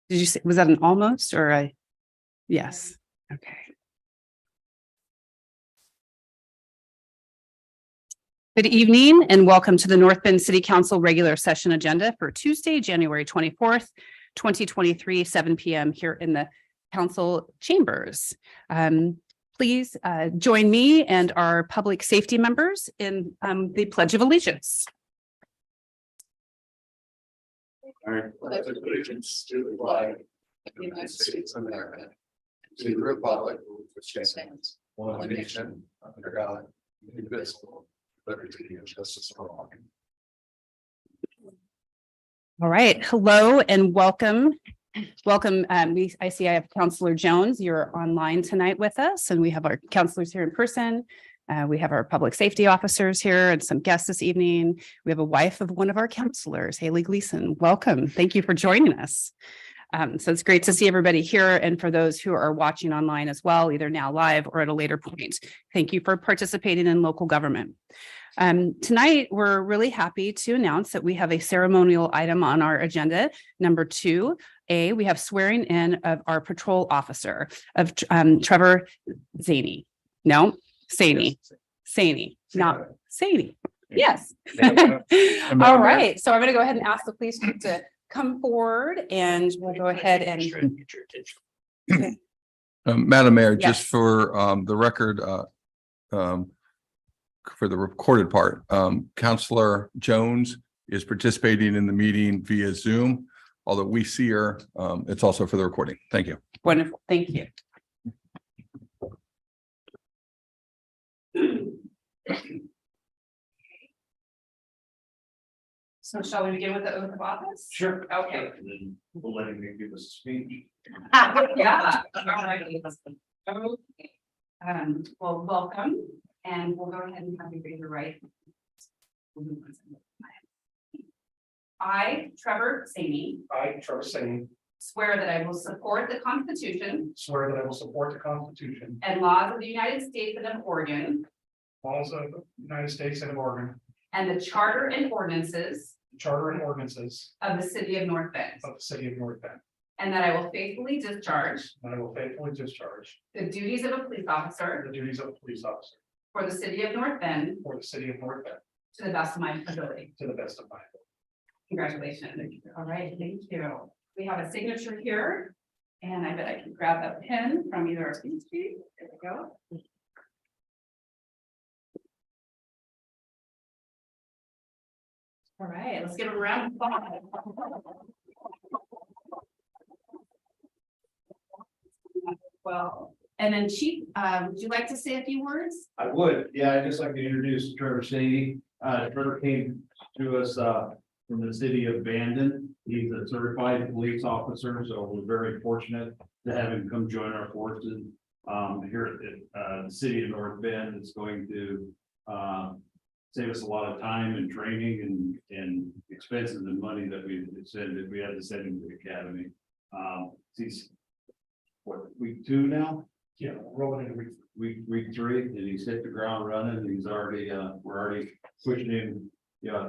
Did you say, was that an almost or a yes? Okay. Good evening and welcome to the North Bend City Council regular session agenda for Tuesday, January 24th, 2023, 7 p.m. here in the council chambers. Please join me and our public safety members in the Pledge of Allegiance. I pledge allegiance to the flag of the United States of America, to the republic which stands one nation under God, indivisible, liberty and justice for all. All right. Hello and welcome. Welcome. I see I have Councilor Jones. You're online tonight with us, and we have our counselors here in person. We have our public safety officers here and some guests this evening. We have a wife of one of our counselors, Haley Gleason. Welcome. Thank you for joining us. So it's great to see everybody here. And for those who are watching online as well, either now live or at a later point, thank you for participating in local government. Tonight, we're really happy to announce that we have a ceremonial item on our agenda. Number 2A, we have swearing in of our patrol officer of Trevor Zaney. No, Saney. Saney, not Saney. Yes. All right. So I'm going to go ahead and ask the police chief to come forward and we'll go ahead and. Madam Mayor, Yes. just for the record, for the recorded part, Councilor Jones is participating in the meeting via Zoom. Although we see her, it's also for the recording. Thank you. Wonderful. Thank you. So shall we begin with the oath of office? Sure. Okay. And then we'll let him give us a speech. Yeah. All right. Okay. Well, welcome, and we'll go ahead and have you raise your right. I, Trevor Saney, I, Trevor Singh, swear that I will support the Constitution swear that I will support the Constitution, and laws of the United States and of Oregon, laws of the United States and of Oregon, and the Charter and ordinances the Charter and ordinances of the City of North Bend, of the City of North Bend, and that I will faithfully discharge and I will faithfully discharge the duties of a police officer the duties of a police officer for the City of North Bend for the City of North Bend to the best of my ability. to the best of my ability. Congratulations. All right, thank you. We have a signature here, and I bet I can grab that pen from either of these two. There we go. All right, let's give them a round of applause. Well, and then Chief, would you like to say a few words? I would, yeah, I'd just like to introduce Trevor Saney. Trevor came to us from the city of Bandon. He's a certified police officer, so we're very fortunate to have him come join our forces here at the city of North Bend. It's going to save us a lot of time and training and expenses and money that we had to send him to the academy. He's week 2 now? Yeah, rolling into Week 3, and he's hit the ground running. He's already we're already pushing him,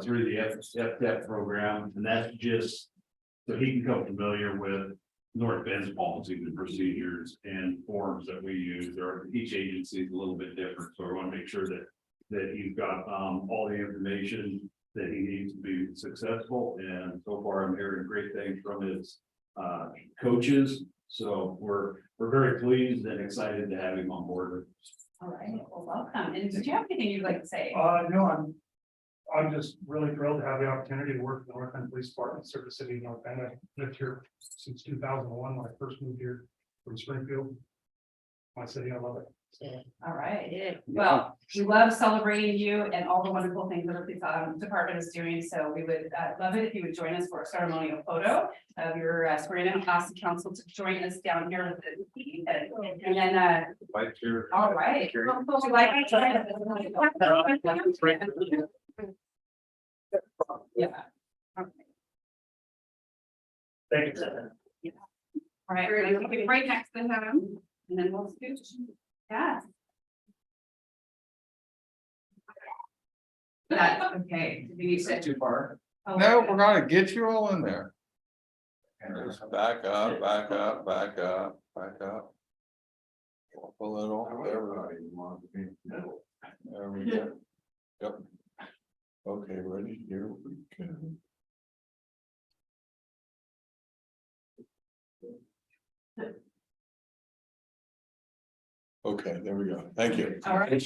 through the FTEP program, and that's just so he can become familiar with North Bend's policies and procedures and forms that we use. Each agency is a little bit different, so we want to make sure that he's got all the information that he needs to be successful. And so far, I'm hearing great things from his coaches. So we're very pleased and excited to have him on board. All right, well, welcome. And did you have anything you'd like to say? no, I'm just really thrilled to have the opportunity to work for the North Bend Police Department, serve the city of North Bend. I've lived here since 2001 when I first moved here from Springfield. My city, I love it. So, All right. Well, we love celebrating you and all the wonderful things that our police department is doing. So we would love it if you would join us for a ceremonial photo of your swearing in. Ask the council to join us down here with the and then Vice Chair. all right. Would you like yeah. Okay. thank you. All right, we're gonna keep it right next to him, and then we'll scooch. Yeah. That's okay. Did you say Too far. oh, No, we're gonna get you all in there. Back up, back up, back up, back up. Up a little, there we go. Yep. Okay, ready, here we go. Okay, there we go. Thank you. All right. You-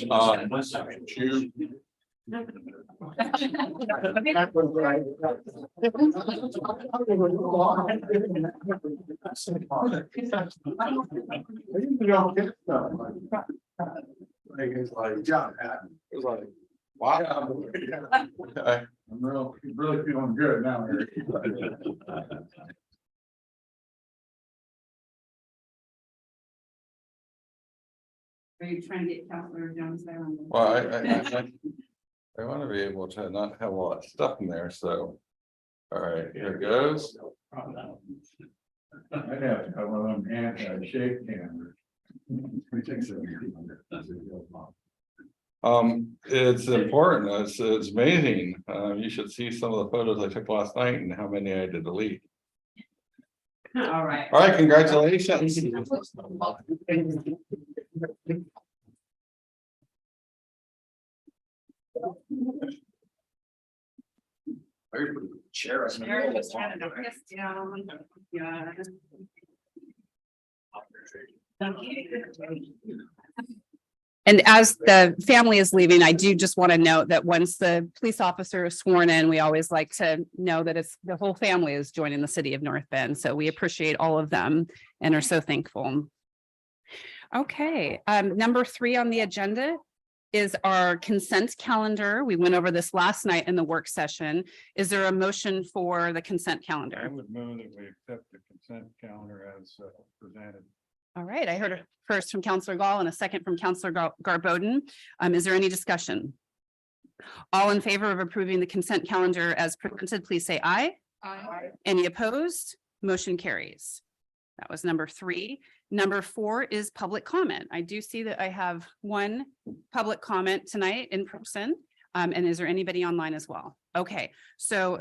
It's like, John, it was like, wow. Okay. I'm really feeling good now. Eric. Are you trying to get Counselor Jones there? Well, I want to be able to not have a lot of stuff in there, so. All right, here it goes. I'd have to have one of them anti-shake cameras. It's important, it's amazing, you should see some of the photos I took last night and how many I had to delete. All right. All right, congratulations. Chair. Mary was trying to knock us down. Yeah. And as the family is leaving, I do just want to note that once the police officer is sworn in, we always like to know that it's the whole family is joining the city of North Bend. So we appreciate all of them and are so thankful. Okay, number 3 on the agenda is our consent calendar. We went over this last night in the work session. Is there a motion for the consent I calendar? would move that we accept the consent calendar as presented. All right, I heard a first from Counselor Gall and a second from Counselor Garbodin. Is there any discussion? All in favor of approving the consent calendar as presented, please say aye. Aye. Any opposed? Motion carries. That was number 3. Number 4 is public comment. I do see that I have one public comment tonight in person. And is there anybody online as well? Okay, so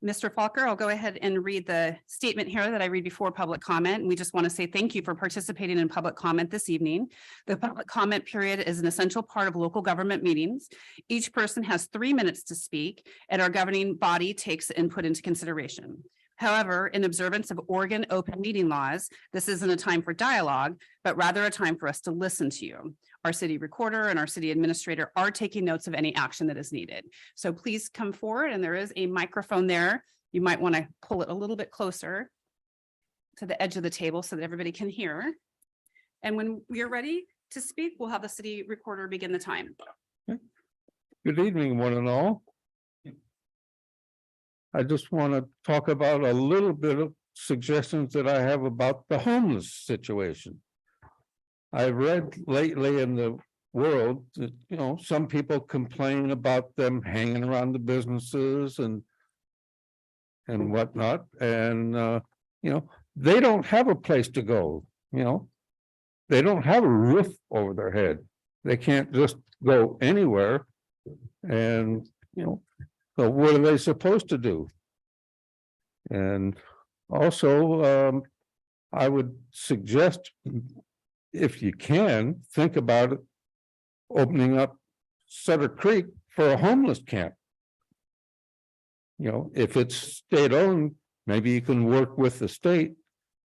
Mr. Falker, I'll go ahead and read the statement here that I read before public comment. We just want to say thank you for participating in public comment this evening. The public comment period is an essential part of local government meetings. Each person has 3 minutes to speak, and our governing body takes input into consideration. However, in observance of Oregon open meeting laws, this isn't a time for dialogue, but rather a time for us to listen to you. Our city recorder and our city administrator are taking notes of any action that is needed. So please come forward, and there is a microphone there. You might want to pull it a little bit closer to the edge of the table so that everybody can hear. And when we are ready to speak, we'll have the city recorder begin the time. Good evening, one and all. I just want to talk about a little bit of suggestions that I have about the homeless situation. I've read lately in the world that, some people complain about them hanging around the businesses and whatnot, and they don't have a place to go, They don't have a roof over their head. They can't just go anywhere. And, so what are they supposed to do? And also, I would suggest, if you can, think about it, opening up Sutter Creek for a homeless camp. If it's state-owned, maybe you can work with the state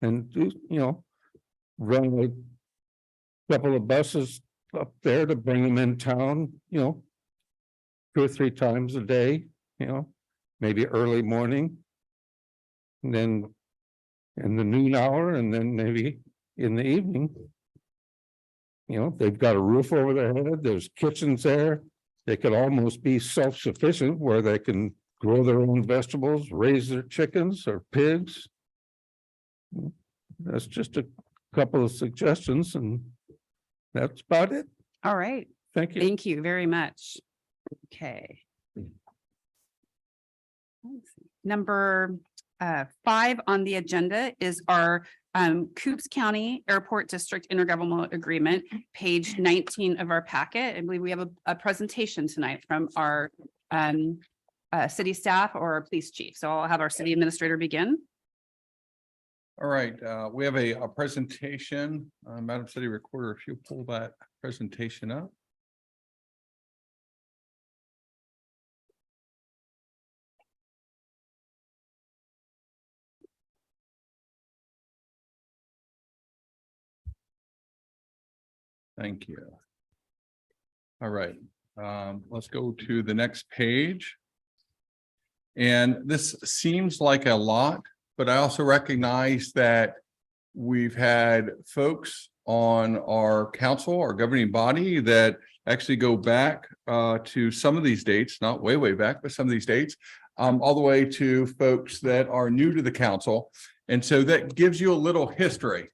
and do, run a couple of buses up there to bring them in town, 2 or 3 times a day, maybe early morning. And then in the noon hour, and then maybe in the evening. They've got a roof over their head, there's kitchens there. They could almost be self-sufficient where they can grow their own vegetables, raise their chickens or pigs. That's just a couple of suggestions, and that's about it. All right. Thank you. Thank you very much. Okay. Let's see. Number 5 on the agenda is our Coops County Airport District Intergovernmental Agreement, page 19 of our packet. I believe we have a presentation tonight from our city staff or our police chief. So I'll have our city administrator begin. All right, we have a presentation. Madam City Recorder, if you pull that presentation up. Thank you. All right, let's go to the next page. And this seems like a lot, but I also recognize that we've had folks on our council, our governing body, that actually go back to some of these dates, not way back, but some of these dates, all the way to folks that are new to the council. And so that gives you a little history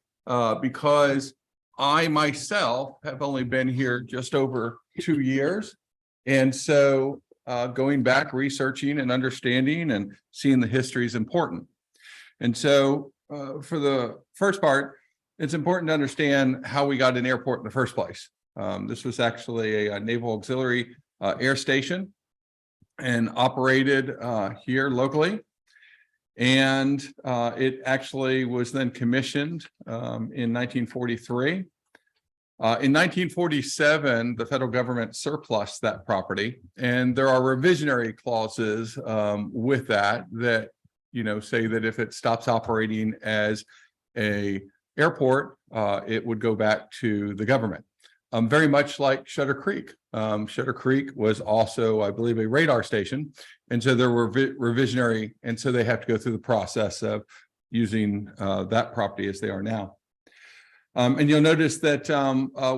because I myself have only been here just over 2 years. And so going back, researching and understanding and seeing the history is important. And so for the first part, it's important to understand how we got an airport in the first place. This was actually a Naval Auxiliary Air Station and operated here locally. And it actually was then commissioned in 1943. In 1947, the federal government surplused that property, and there are revisionary clauses with that say that if it stops operating as a airport, it would go back to the government. Very much like Shutter Creek. Shutter Creek was also, I believe, a radar station. And so there were revisionary, and so they have to go through the process of using that property as they are now. And you'll notice that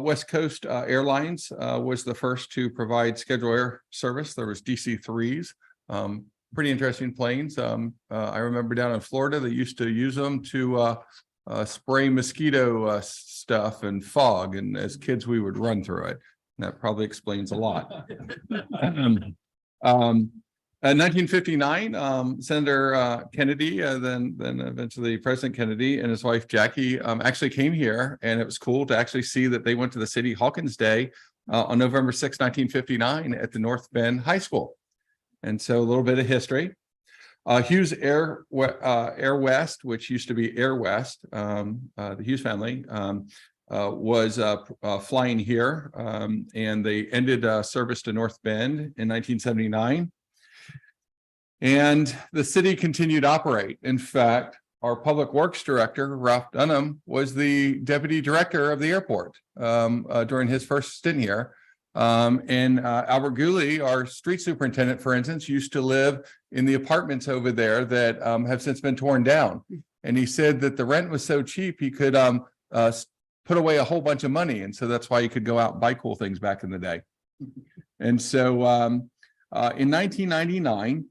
West Coast Airlines was the first to provide scheduled air service. There was DC-3s, pretty interesting planes. I remember down in Florida, they used to use them to spray mosquito stuff and fog. And as kids, we would run through it. And that probably explains a lot. In 1959, Senator Kennedy, then eventually President Kennedy and his wife Jackie actually came here, and it was cool to actually see that they went to the City Hawkins Day on November 6, 1959 at the North Bend High School. And so a little bit of history. Hughes Air West, which used to be Air West, the Hughes family, was flying here, and they ended service to North Bend in 1979. And the city continued to operate. In fact, our public works director, Ralph Dunham, was the deputy director of the airport during his first stint here. And Albert Gooley, our street superintendent, for instance, used to live in the apartments over there that have since been torn down. And he said that the rent was so cheap, he could put away a whole bunch of money. And so that's why he could go out and buy cool things back in the day. And so in 1999,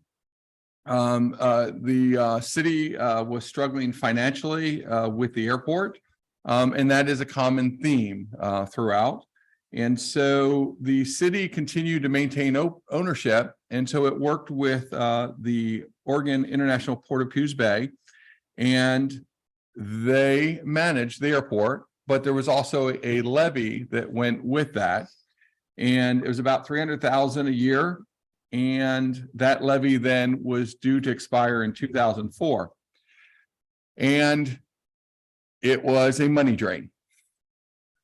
the city was struggling financially with the airport, and that is a common theme throughout. And so the city continued to maintain ownership, and so it worked with the Oregon International Port of Coos Bay, and they managed the airport, but there was also a levy that went with that, and it was about $300,000 a year. And that levy then was due to expire in 2004. And it was a money drain.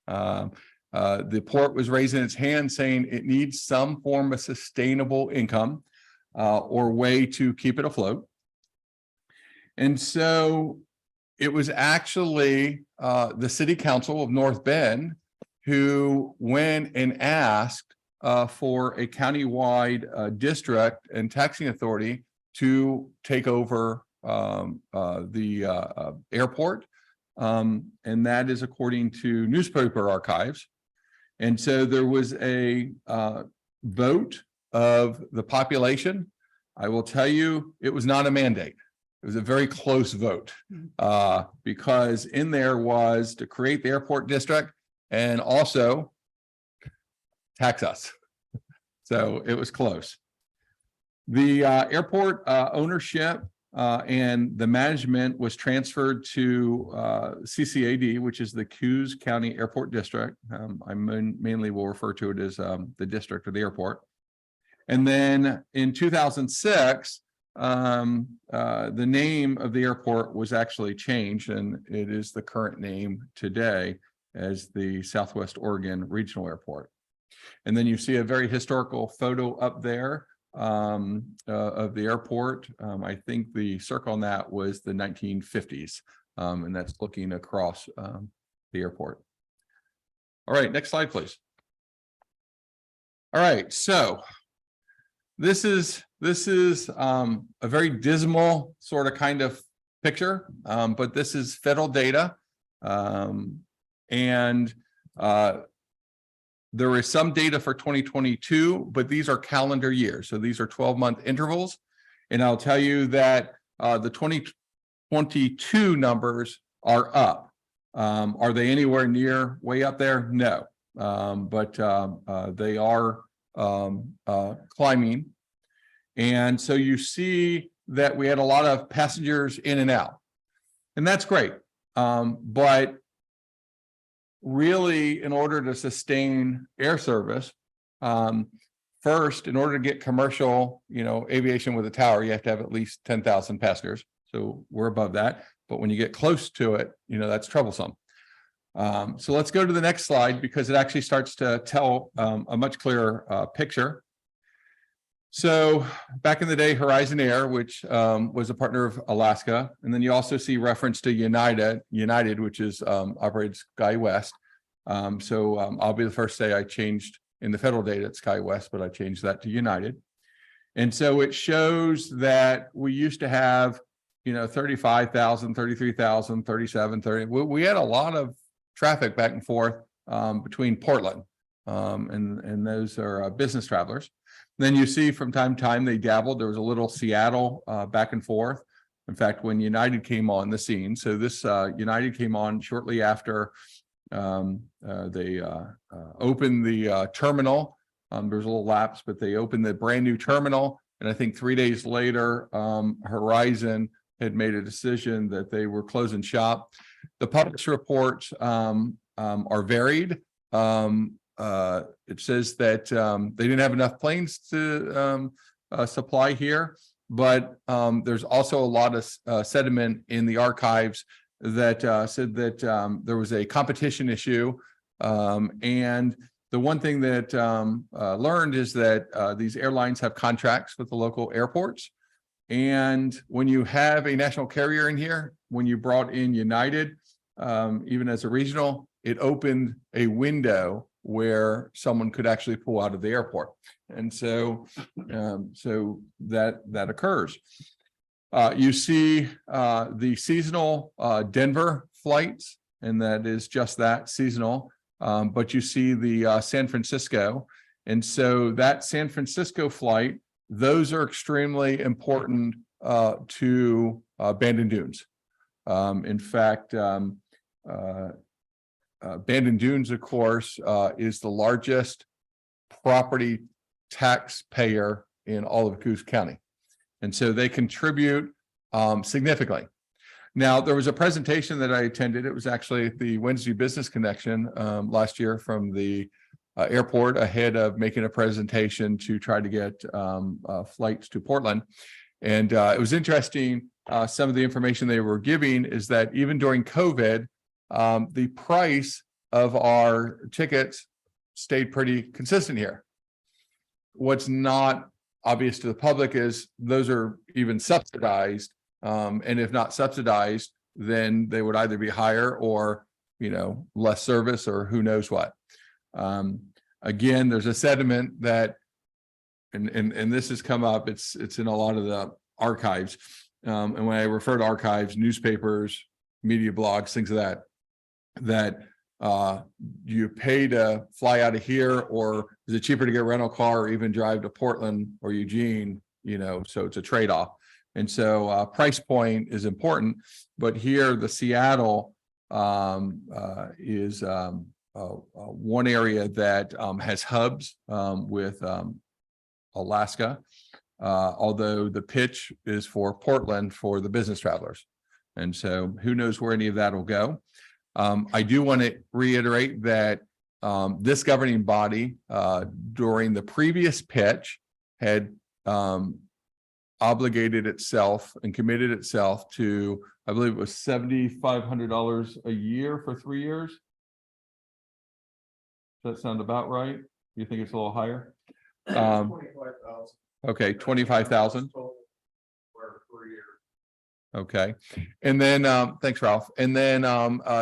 The port was raising its hand saying it needs some form of sustainable income or way to keep it afloat. And so it was actually the City Council of North Bend who went and asked for a countywide district and taxing authority to take over the airport. And that is according to newspaper archives. And so there was a vote of the population. I will tell you, it was not a mandate. It was a very close vote because in there was to create the airport district and also tax us. So it was close. The airport ownership and the management was transferred to CCAD, which is the Coos County Airport District. I mainly will refer to it as the district or the airport. And then in 2006, the name of the airport was actually changed, and it is the current name today as the Southwest Oregon Regional Airport. And then you see a very historical photo up there of the airport. I think the circle on that was the 1950s, and that's looking across the airport. All right, next slide, please. All right, so this is a very dismal sort of kind of picture, but this is federal data. There is some data for 2022, but these are calendar years. So these are 12-month intervals. And I'll tell you that the 2022 numbers are up. Are they anywhere near way up there? No, but they are climbing. And so you see that we had a lot of passengers in and out, and that's great. But really, in order to sustain air service, first, in order to get commercial, aviation with a tower, you have to have at least 10,000 passengers. So we're above that. But when you get close to it, that's troublesome. So let's go to the next slide, because it actually starts to tell a much clearer picture. So back in the day, Horizon Air, which was a partner of Alaska, and then you also see reference to United, which is operated SkyWest. I'll be the first to say I changed in the federal data at SkyWest, but I changed that to United. And so it shows that we used to have, 35,000, 33,000, 37, 30. We had a lot of traffic back and forth between Portland, and those are business travelers. Then you see from time to time they dabbled. There was a little Seattle back and forth. In fact, when United came on the scene, so this United came on shortly after they opened the terminal. There was a little lapse, but they opened the brand new terminal. And I think 3 days later, Horizon had made a decision that they were closing shop. The published reports are varied. It says that they didn't have enough planes to supply here, but there's also a lot of sediment in the archives that said that there was a competition issue. And the one thing that learned is that these airlines have contracts with the local airports. And when you have a national carrier in here, when you brought in United, even as a regional, it opened a window where someone could actually pull out of the airport. And so that occurs. You see the seasonal Denver flights, and that is just that, seasonal. But you see the San Francisco. And so that San Francisco flight, those are extremely important to Bandon Dunes. In fact, Bandon Dunes, of course, is the largest property taxpayer in all of Coos County. And so they contribute significantly. Now, there was a presentation that I attended. It was actually at the Wednesday Business Connection last year from the airport, ahead of making a presentation to try to get flights to Portland. And it was interesting. Some of the information they were giving is that even during COVID, the price of our tickets stayed pretty consistent here. What's not obvious to the public is those are even subsidized. And if not subsidized, then they would either be higher or, less service or who knows what. Again, there's a sentiment that, and this has come up, it's in a lot of the archives. And when I refer to archives, newspapers, media blogs, things of that you pay to fly out of here, or is it cheaper to get a rental car or even drive to Portland or Eugene, so it's a trade-off. And so price point is important, but here the Seattle is one area that has hubs with Alaska, although the pitch is for Portland for the business travelers. And so who knows where any of that will go. I do want to reiterate that this governing body during the previous pitch had obligated itself and committed itself to, I believe it was $7,500 a year for 3 years. Does that sound about right? You think it's a little higher? 25,000. Okay, 25,000. For 3 years. Okay, and then, thanks, Ralph. And then,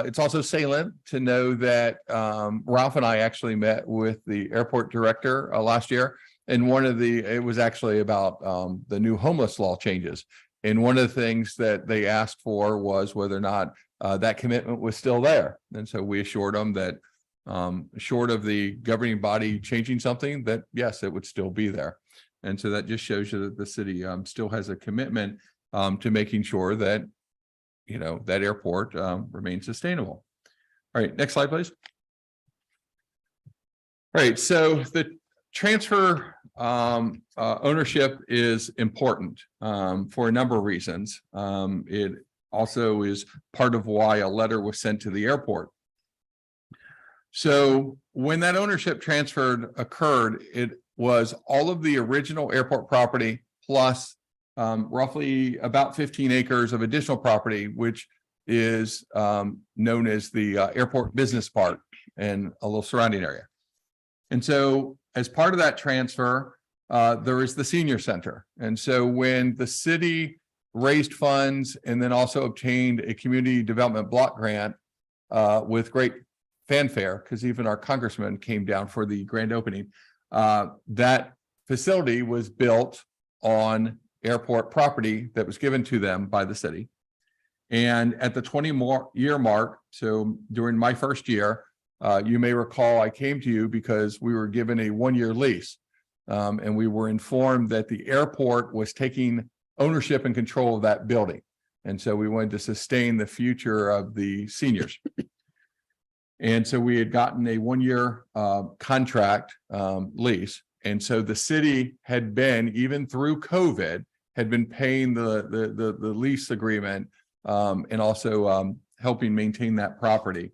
it's also salient to know that, Ralph and I actually met with the airport director, last year. And it was actually about, the new homeless law changes. And one of the things that they asked for was whether or not, that commitment was still there. And so we assured them that, short of the governing body changing something, that yes, it would still be there. And so that just shows you that the city, still has a commitment to making sure that, that airport remains sustainable. All right, next slide, please. All right, so the transfer ownership is important for a number of reasons. It also is part of why a letter was sent to the airport. So when that ownership transfer occurred, it was all of the original airport property plus roughly about 15 acres of additional property, which is known as the airport business park and a little surrounding area. And so as part of that transfer, there is the senior center. And so when the city raised funds and then also obtained a community development block grant with great fanfare, because even our congressman came down for the grand opening, that facility was built on airport property that was given to them by the city. And at the 20-year mark, so during my first year, you may recall I came to you because we were given a 1-year lease. And we were informed that the airport was taking ownership and control of that building. And so we wanted to sustain the future of the seniors. And so we had gotten a 1-year contract lease. And so the city had been, even through COVID, had been paying the lease agreement and also helping maintain that property.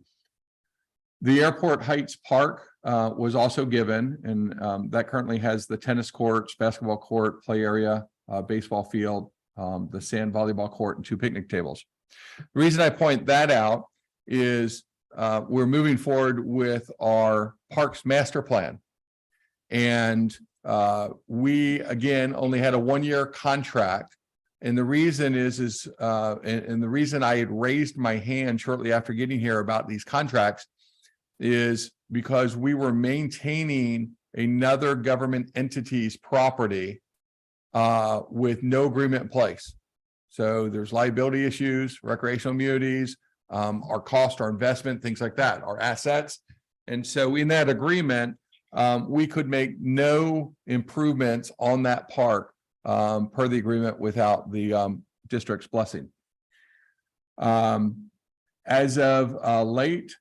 The Airport Heights Park was also given, and that currently has the tennis courts, basketball court, play area, baseball field, the sand volleyball court, and 2 picnic tables. The reason I point that out is we're moving forward with our parks master plan. And we, again, only had a 1-year contract. And the reason is and the reason I had raised my hand shortly after getting here about these contracts is because we were maintaining another government entity's property with no agreement in place. So there's liability issues, recreational immunities, our cost, our investment, things like that, our assets. And so in that agreement, we could make no improvements on that park per the agreement without the district's blessing. As of late,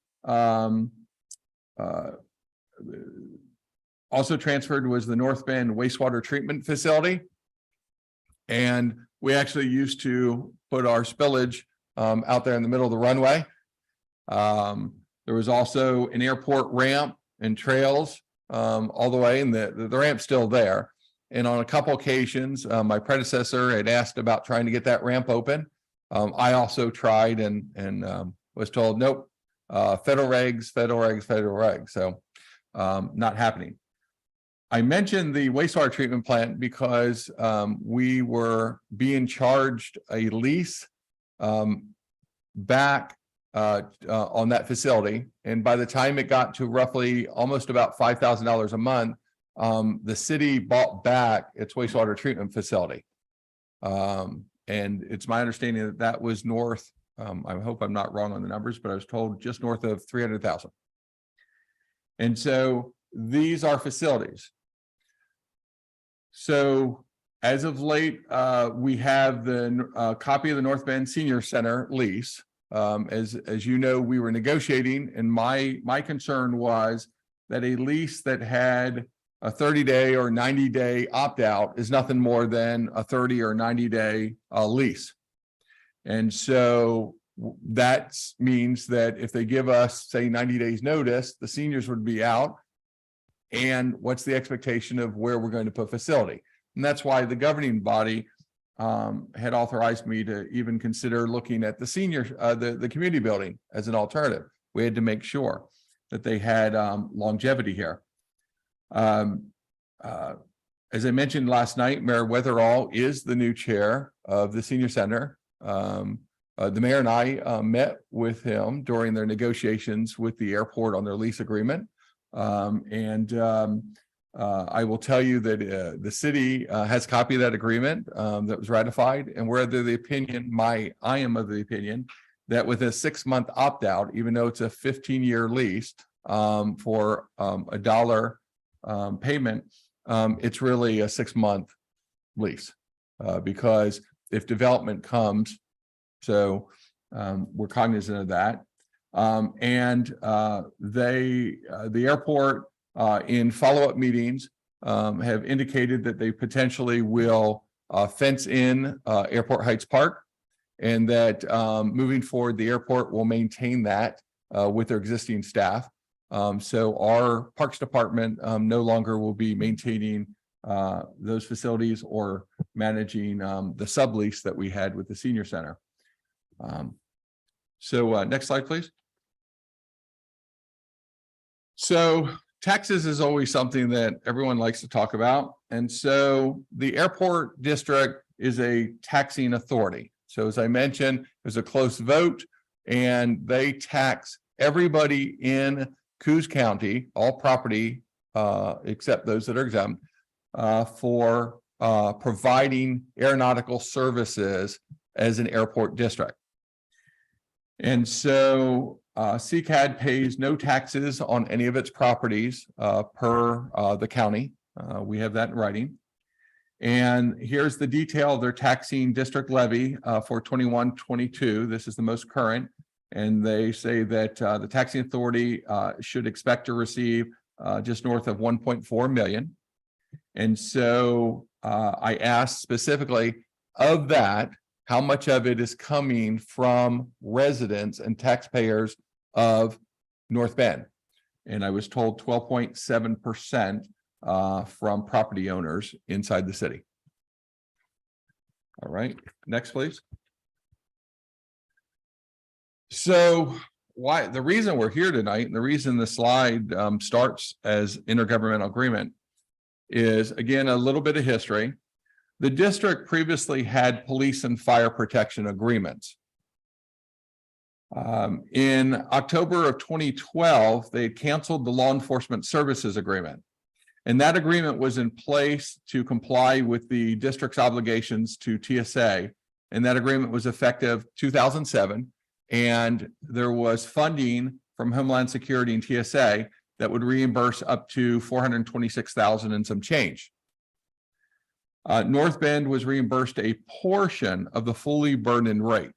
also transferred was the North Bend wastewater treatment facility. And we actually used to put our spillage out there in the middle of the runway. There was also an airport ramp and trails all the way, and the ramp's still there. And on a couple occasions, my predecessor had asked about trying to get that ramp open. I also tried and was told, nope, federal regs. So not happening. I mentioned the wastewater treatment plant because we were being charged a lease back on that facility. And by the time it got to roughly almost about $5,000 a month, the city bought back its wastewater treatment facility. And it's my understanding that that was north. I hope I'm not wrong on the numbers, but I was told just north of 300,000. And so these are facilities. So as of late, we have the copy of the North Bend Senior Center lease. As you know, we were negotiating, and my concern was that a lease that had a 30-day or 90-day opt-out is nothing more than a 30 or 90-day lease. And so that means that if they give us, say, 90 days notice, the seniors would be out. And what's the expectation of where we're going to put facility? And that's why the governing body had authorized me to even consider looking at the senior, the community building as an alternative. We had to make sure that they had longevity here. As I mentioned last night, Mayor Weatherall is the new chair of the senior center. The mayor and I met with him during their negotiations with the airport on their lease agreement. I will tell you that the city has a copy of that agreement that was ratified, and we're of the opinion, I am of the opinion that with a 6-month opt-out, even though it's a 15-year lease for $1 payment, it's really a 6-month lease because if development comes, so we're cognizant of that. The airport in follow-up meetings have indicated that they potentially will fence in Airport Heights Park, and that moving forward, the airport will maintain that with their existing staff. So our Parks Department no longer will be maintaining those facilities or managing the sublease that we had with the senior center. Next slide, please. So taxes is always something that everyone likes to talk about. And so the airport district is a taxing authority. So as I mentioned, there's a close vote and they tax everybody in Coos County, all property except those that are exempt for providing aeronautical services as an airport district. And so CCAD pays no taxes on any of its properties per the county. We have that in writing. And here's the detail of their taxing district levy for 21-22. This is the most current. And they say that the taxing authority should expect to receive just north of 1.4 million. And so I asked specifically of that, how much of it is coming from residents and taxpayers of North Bend? And I was told 12.7% from property owners inside the city. All right, next, please. So why the reason we're here tonight and the reason the slide starts as intergovernmental agreement is, again, a little bit of history. The district previously had police and fire protection agreements. In October of 2012, they canceled the law enforcement services agreement. And that agreement was in place to comply with the district's obligations to TSA. And that agreement was effective 2007. And there was funding from Homeland Security and TSA that would reimburse up to $426,000 and some change. North Bend was reimbursed a portion of the fully burdened rate.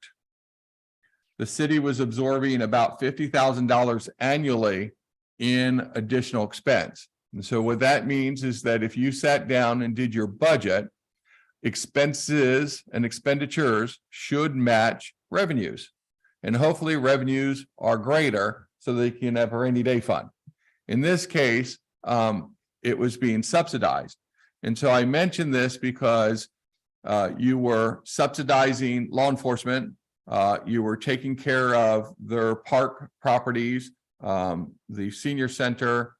The city was absorbing about $50,000 annually in additional expense. And so what that means is that if you sat down and did your budget, expenses and expenditures should match revenues. And hopefully revenues are greater so they can have a rainy day fund. In this case, it was being subsidized. And so I mentioned this because you were subsidizing law enforcement, you were taking care of their park properties, the senior center.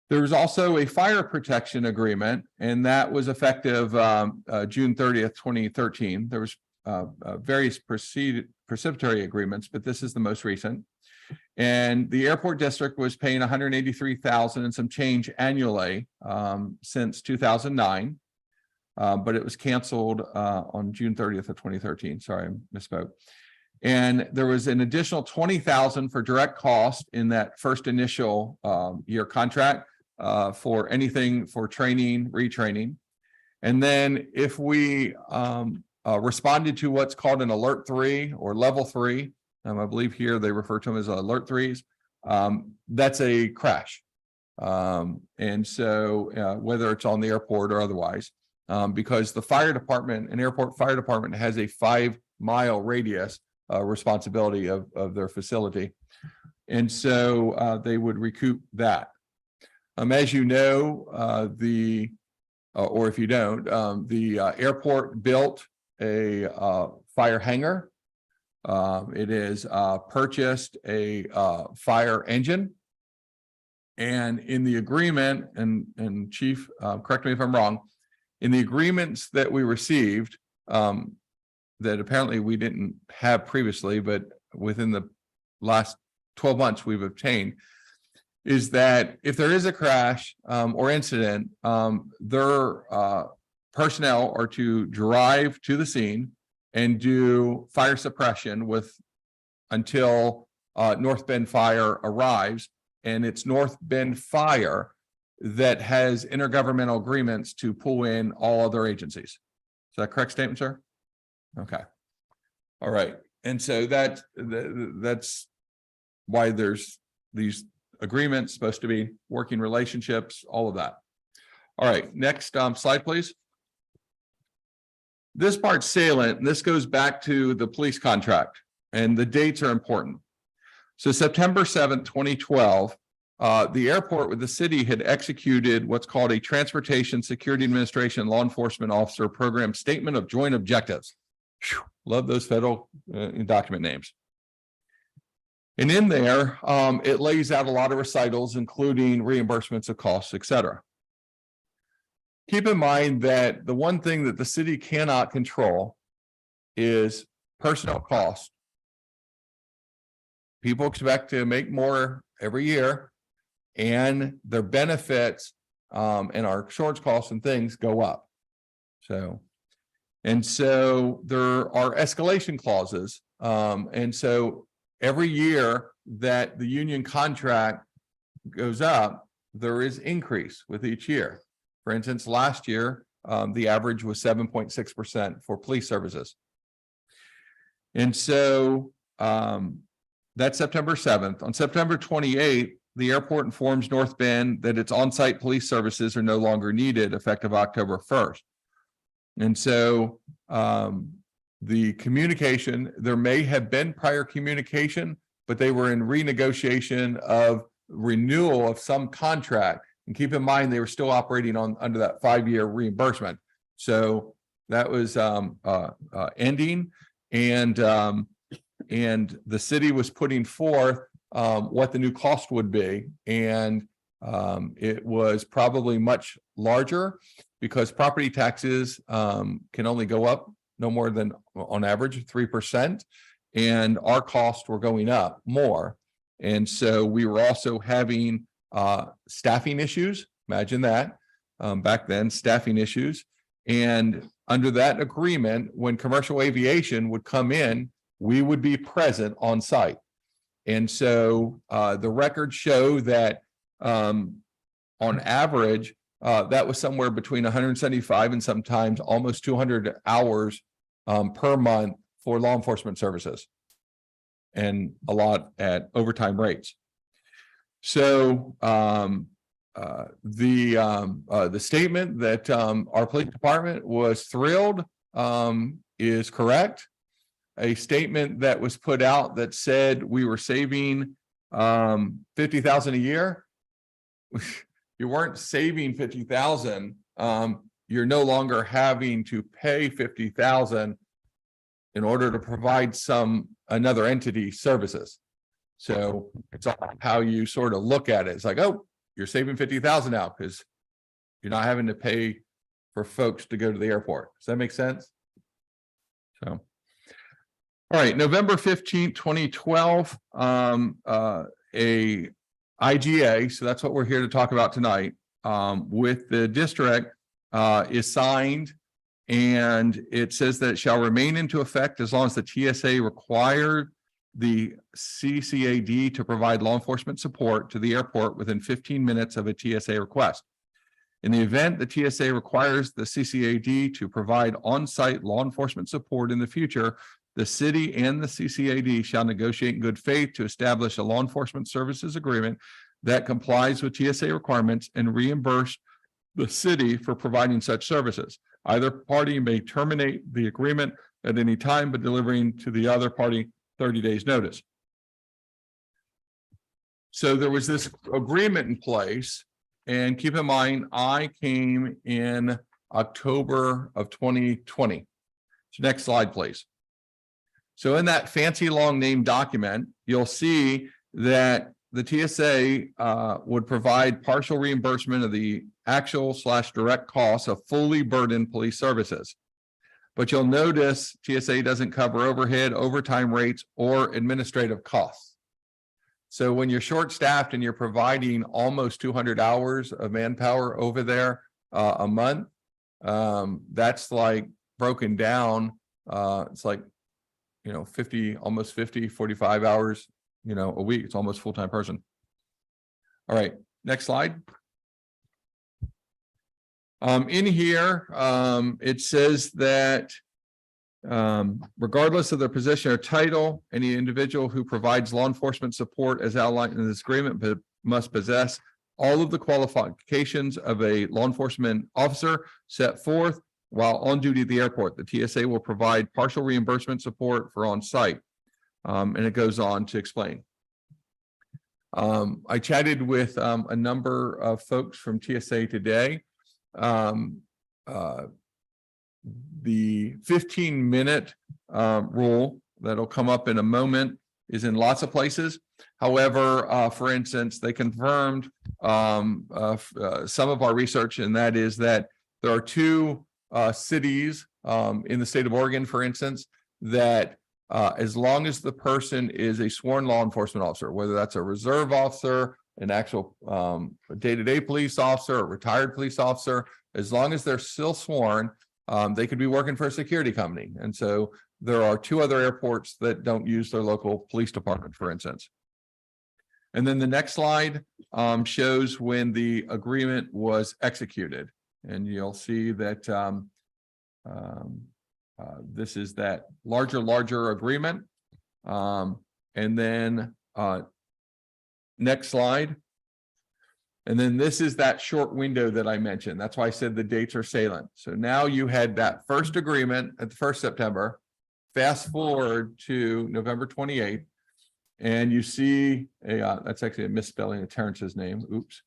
There was also a fire protection agreement, and that was effective June 30th, 2013. There was various precipitory agreements, but this is the most recent. And the airport district was paying $183,000 and some change annually since 2009, but it was canceled on June 30th of 2013. Sorry, I misspoke. And there was an additional $20,000 for direct cost in that first initial year contract for anything for training, retraining. And then if we responded to what's called an alert 3 or level 3, I believe here they refer to them as alert 3s. That's a crash. And so whether it's on the airport or otherwise, because the fire department, an airport fire department has a 5-mile radius responsibility of their facility. And so they would recoup that. As you know, the or if you don't, the airport built a fire hangar. It is purchased a fire engine. And in the agreement, and Chief, correct me if I'm wrong, in the agreements that we received, that apparently we didn't have previously, but within the last 12 months we've obtained, is that if there is a crash or incident, their personnel are to drive to the scene and do fire suppression until North Bend Fire arrives. And it's North Bend Fire that has intergovernmental agreements to pull in all other agencies. Is that a correct statement, sir? Okay. All right. And so that's why there's these agreements, supposed to be working relationships, all of that. All right, next slide, please. This part's salient. This goes back to the police contract, and the dates are important. So September 7th, 2012, the airport with the city had executed what's called a Transportation Security Administration Law Enforcement Officer Program Statement of Joint Objectives. Whew, love those federal document names. And in there, it lays out a lot of recitals, including reimbursements of costs, et cetera. Keep in mind that the one thing that the city cannot control is personnel costs. People expect to make more every year, and their benefits and our insurance costs and things go up. So there are escalation clauses. And so every year that the union contract goes up, there is increase with each year. For instance, last year, the average was 7.6% for police services. And so that's September 7th. On September 28th, the airport informs North Bend that its on-site police services are no longer needed effective October 1st. And so the communication, there may have been prior communication, but they were in renegotiation of renewal of some contract. And keep in mind, they were still operating under that 5-year reimbursement. So that was ending, and the city was putting forth what the new cost would be. And it was probably much larger because property taxes can only go up no more than on average 3%. And our costs were going up more. And so we were also having staffing issues. Imagine that back then, staffing issues. And under that agreement, when commercial aviation would come in, we would be present on site. And so the records show that on average, that was somewhere between 175 and sometimes almost 200 hours per month for law enforcement services, and a lot at overtime rates. So the statement that our police department was thrilled is correct. A statement that was put out that said we were saving $50,000 a year. You weren't saving $50,000. You're no longer having to pay $50,000 in order to provide another entity services. So it's all how you sort of look at it. It's like, oh, you're saving $50,000 now because you're not having to pay for folks to go to the airport. Does that make sense? So, all right, November 15th, 2012, a IGA, so that's what we're here to talk about tonight, with the district is signed, and it says that it shall remain into effect as long as the TSA required the CCAD to provide law enforcement support to the airport within 15 minutes of a TSA request. In the event the TSA requires the CCAD to provide on-site law enforcement support in the future, the city and the CCAD shall negotiate in good faith to establish a law enforcement services agreement that complies with TSA requirements and reimburse the city for providing such services. Either party may terminate the agreement at any time, but delivering to the other party 30 days notice. So there was this agreement in place, and keep in mind, I came in October of 2020. So next slide, please. So in that fancy long name document, you'll see that the TSA would provide partial reimbursement of the actual / direct costs of fully burdened police services. But you'll notice TSA doesn't cover overhead, overtime rates, or administrative costs. So when you're short-staffed and you're providing almost 200 hours of manpower over there a month, that's like broken down. It's like, 50, almost 50, 45 hours, a week. It's almost full-time person. All right, next slide. In here, it says that regardless of their position or title, any individual who provides law enforcement support as outlined in this agreement must possess all of the qualifications of a law enforcement officer set forth while on duty at the airport. The TSA will provide partial reimbursement support for on-site. And it goes on to explain. I chatted with a number of folks from TSA today. The 15-minute rule that'll come up in a moment is in lots of places. However, for instance, they confirmed some of our research, and that is that there are two cities in the state of Oregon, for instance, that as long as the person is a sworn law enforcement officer, whether that's a reserve officer, an actual day-to-day police officer, a retired police officer, as long as they're still sworn, they could be working for a security company. And so there are two other airports that don't use their local police department, for instance. And then the next slide shows when the agreement was executed. And you'll see that this is that larger agreement. And then next slide. And then this is that short window that I mentioned. That's why I said the dates are salient. So now you had that first agreement at the 1st September, fast forward to November 28th, and you see that's actually a misspelling of Terrence's name. Oops.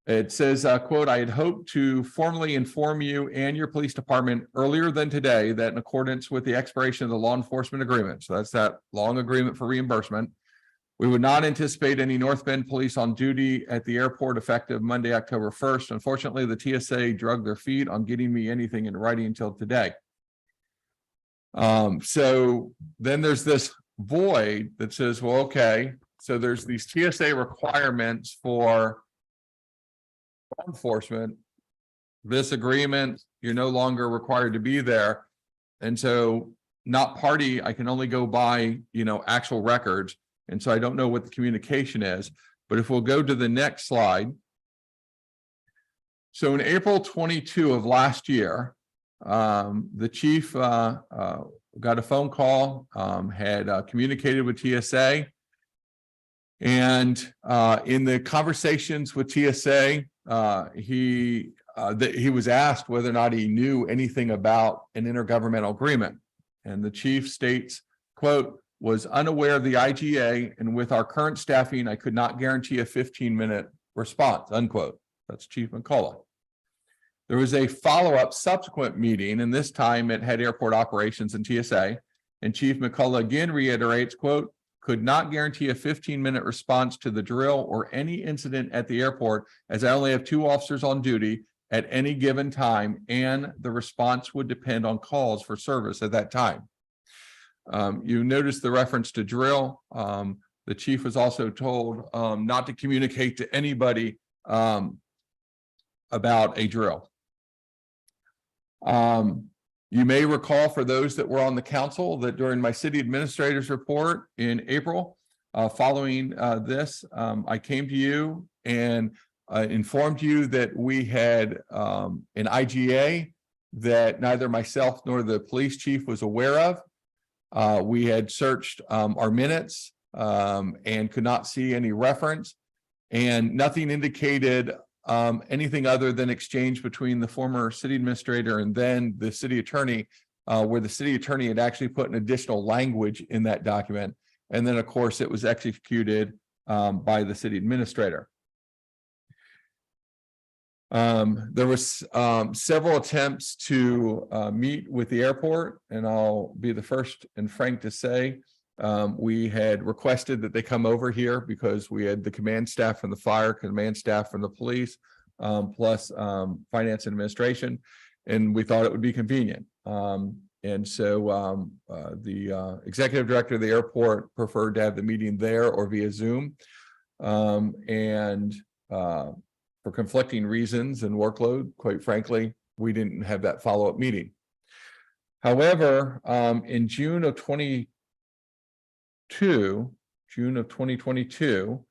It says, quote, "I had hoped to formally inform you and your police department earlier than today that in accordance with the expiration of the law enforcement agreement," so that's that long agreement for reimbursement, "we would not anticipate any North Bend police on duty at the airport effective Monday, October 1st. Unfortunately, the TSA dragged their feet on getting me anything in writing until today." So then there's this void that says, well, okay, so there's these TSA requirements for law enforcement. This agreement, you're no longer required to be there. And so not party, I can only go by, actual records. And so I don't know what the communication is, but if we'll go to the next slide. So in April 22 of last year, the chief got a phone call, had communicated with TSA. And in the conversations with TSA, he was asked whether or not he knew anything about an intergovernmental agreement. And the chief states, quote, "was unaware of the IGA, and with our current staffing, I could not guarantee a 15-minute response," unquote. That's Chief McCullough. There was a follow-up subsequent meeting, and this time it had airport operations and TSA, and Chief McCullough again reiterates, quote, "could not guarantee a 15-minute response to the drill or any incident at the airport, as I only have 2 officers on duty at any given time, and the response would depend on calls for service at that time." You notice the reference to drill. The chief was also told not to communicate to anybody about a drill. You may recall, for those that were on the council, that during my city administrator's report in April, following this, I came to you and informed you that we had an IGA that neither myself nor the police chief was aware of. We had searched our minutes and could not see any reference, and nothing indicated anything other than exchange between the former city administrator and then the city attorney, where the city attorney had actually put an additional language in that document. And then, of course, it was executed by the city administrator. There was several attempts to meet with the airport, and I'll be the first and frank to say we had requested that they come over here because we had the command staff from the fire, command staff from the police, plus finance and administration, and we thought it would be convenient. And so the executive director of the airport preferred to have the meeting there or via Zoom. For conflicting reasons and workload, quite frankly, we didn't have that follow-up meeting. However, in June of 2022,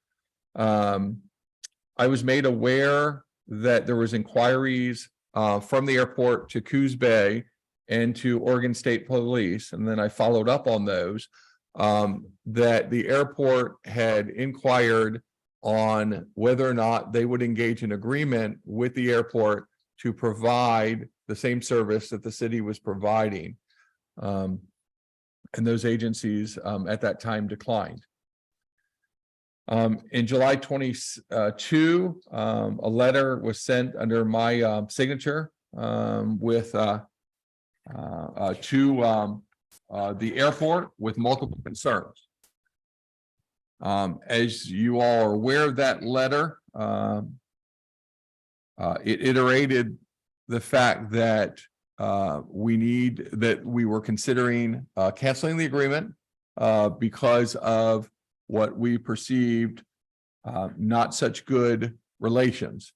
I was made aware that there was inquiries from the airport to Coos Bay and to Oregon State Police, and then I followed up on those, that the airport had inquired on whether or not they would engage in agreement with the airport to provide the same service that the city was providing. And those agencies at that time declined. In July 22, a letter was sent under my signature with to the airport with multiple concerns. As you all are aware of that letter, it iterated the fact that we were considering canceling the agreement because of what we perceived not such good relations.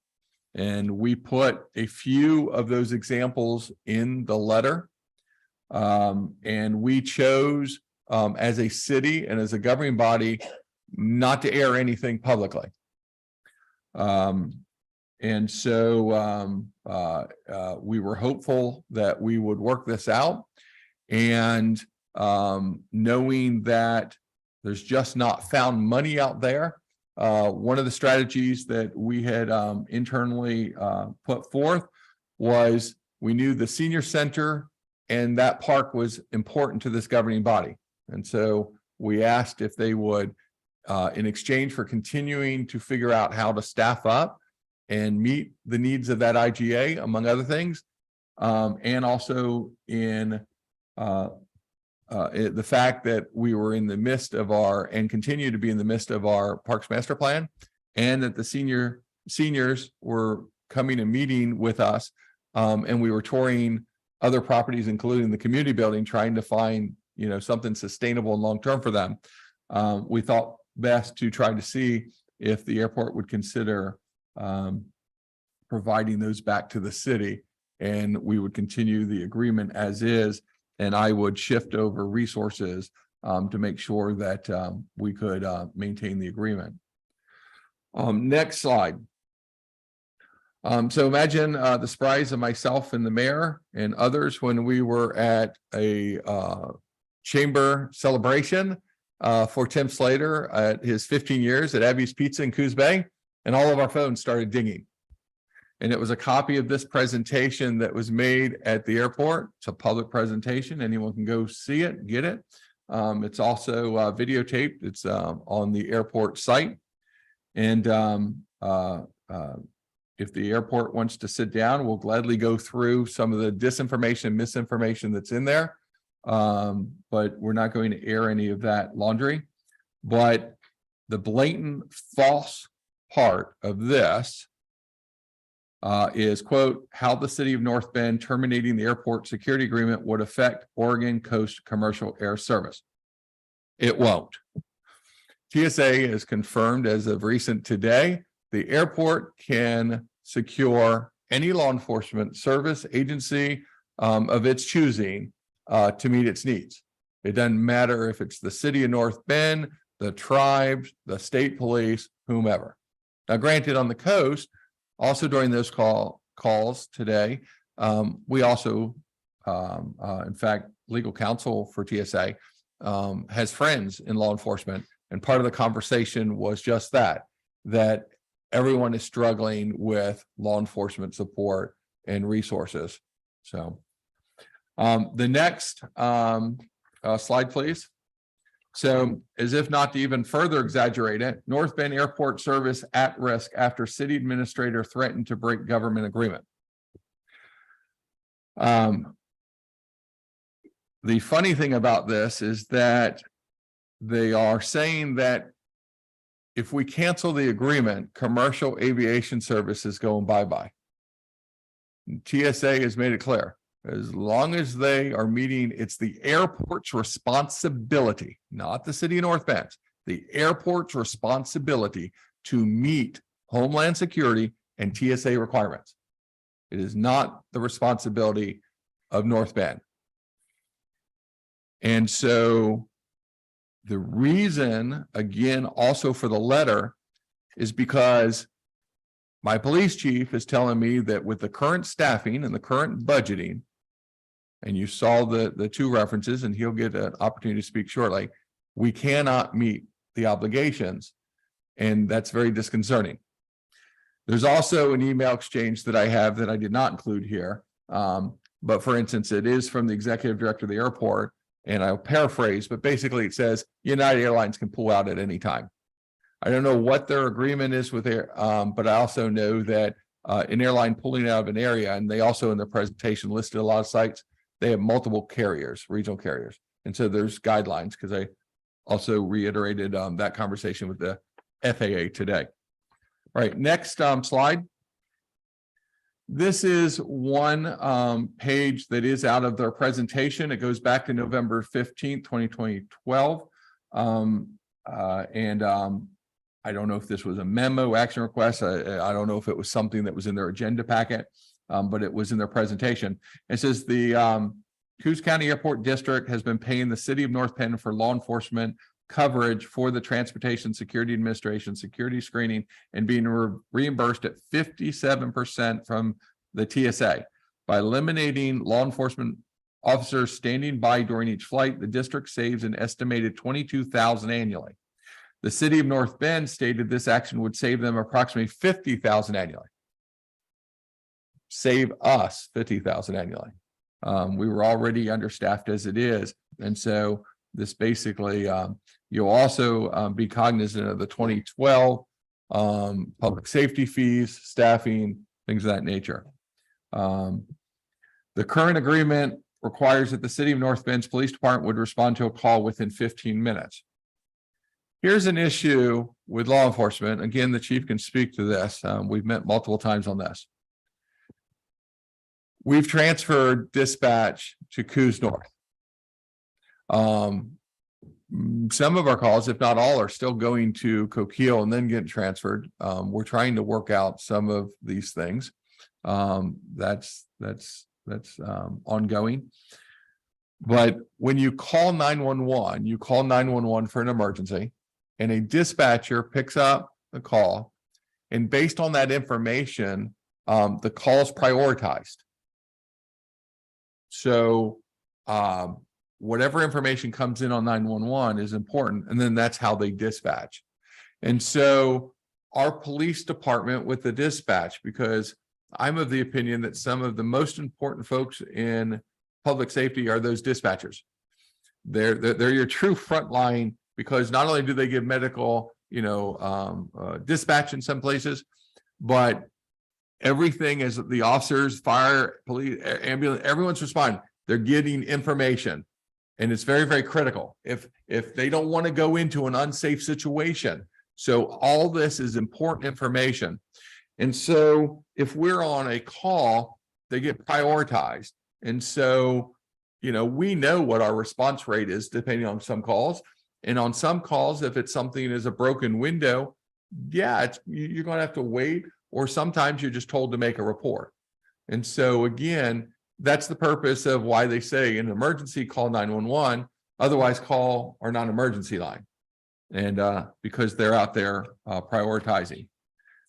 And we put a few of those examples in the letter. And we chose as a city and as a governing body not to air anything publicly. And so we were hopeful that we would work this out, and knowing that there's just not found money out there. One of the strategies that we had internally put forth was we knew the senior center and that park was important to this governing body. And so we asked if they would, in exchange for continuing to figure out how to staff up and meet the needs of that IGA, among other things, and also in the fact that we were in the midst of and continue to be in the midst of our Parks Master Plan, and that the seniors were coming and meeting with us, and we were touring other properties, including the community building, trying to find, something sustainable and long-term for them. We thought best to try to see if the airport would consider providing those back to the city, and we would continue the agreement as is, and I would shift over resources to make sure that we could maintain the agreement. Next slide. So imagine the surprise of myself and the mayor and others when we were at a chamber celebration for Tim Slater at his 15 years at Abby's Pizza in Coos Bay, and all of our phones started dinging. And it was a copy of this presentation that was made at the airport. It's a public presentation. Anyone can go see it, get it. It's also videotaped. It's on the airport site. And if the airport wants to sit down, we'll gladly go through some of the disinformation, misinformation that's in there. But we're not going to air any of that laundry. But the blatant false part of this is, quote, how the city of North Bend terminating the airport security agreement would affect Oregon Coast commercial air service. It won't. TSA has confirmed as of recent today, the airport can secure any law enforcement service agency of its choosing to meet its needs. It doesn't matter if it's the city of North Bend, the tribes, the state police, whomever. Now, granted, on the coast, also during those calls today, we also, in fact, legal counsel for TSA has friends in law enforcement. And part of the conversation was just that everyone is struggling with law enforcement support and resources. So the next slide, please. So as if not to even further exaggerate it, North Bend Airport service at risk after city administrator threatened to break government agreement. The funny thing about this is that they are saying that if we cancel the agreement, commercial aviation service is going bye-bye. TSA has made it clear, as long as they are meeting, it's the airport's responsibility, not the city of North Bend, the airport's responsibility to meet Homeland Security and TSA requirements. It is not the responsibility of North Bend. And so the reason, again, also for the letter is because my police chief is telling me that with the current staffing and the current budgeting, and you saw the two references, and he'll get an opportunity to speak shortly, we cannot meet the obligations, and that's very disconcerting. There's also an email exchange that I have that I did not include here. But for instance, it is from the executive director of the airport, and I'll paraphrase, but basically it says United Airlines can pull out at any time. I don't know what their agreement is with Air, but I also know that an airline pulling out of an area, and they also in their presentation listed a lot of sites, they have multiple carriers, regional carriers. And so there's guidelines, because I also reiterated that conversation with the FAA today. All right, next slide. This is one page that is out of their presentation. It goes back to November 15th, 2012. I don't know if this was a memo action request. I don't know if it was something that was in their agenda packet, but it was in their presentation. It says the Coos County Airport District has been paying the city of North Bend for law enforcement coverage for the Transportation Security Administration security screening and being reimbursed at 57% from the TSA. By eliminating law enforcement officers standing by during each flight, the district saves an estimated $22,000 annually. The city of North Bend stated this action would save them approximately $50,000 annually. Save us $50,000 annually. We were already understaffed as it is, and so this basically, you'll also be cognizant of the 2012 public safety fees, staffing, things of that nature. The current agreement requires that the city of North Bend's police department would respond to a call within 15 minutes. Here's an issue with law enforcement. Again, the chief can speak to this. We've met multiple times on this. We've transferred dispatch to Coos North. Some of our calls, if not all, are still going to Coquille and then getting transferred. We're trying to work out some of these things. That's ongoing. But when you call 911, you call 911 for an emergency, and a dispatcher picks up the call, and based on that information, the call is prioritized. So whatever information comes in on 911 is important, and then that's how they dispatch. And so our police department with the dispatch, because I'm of the opinion that some of the most important folks in public safety are those dispatchers. They're your true front line, because not only do they give medical, dispatch in some places, but everything is the officers, fire, police, ambulance, everyone's responding. They're getting information, and it's very, very critical if they don't want to go into an unsafe situation. So all this is important information. And so if we're on a call, they get prioritized. And so, we know what our response rate is depending on some calls. And on some calls, if it's something as a broken window, yeah, you're going to have to wait, or sometimes you're just told to make a report. And so again, that's the purpose of why they say in an emergency, call 911, otherwise call our non-emergency line. And because they're out there prioritizing.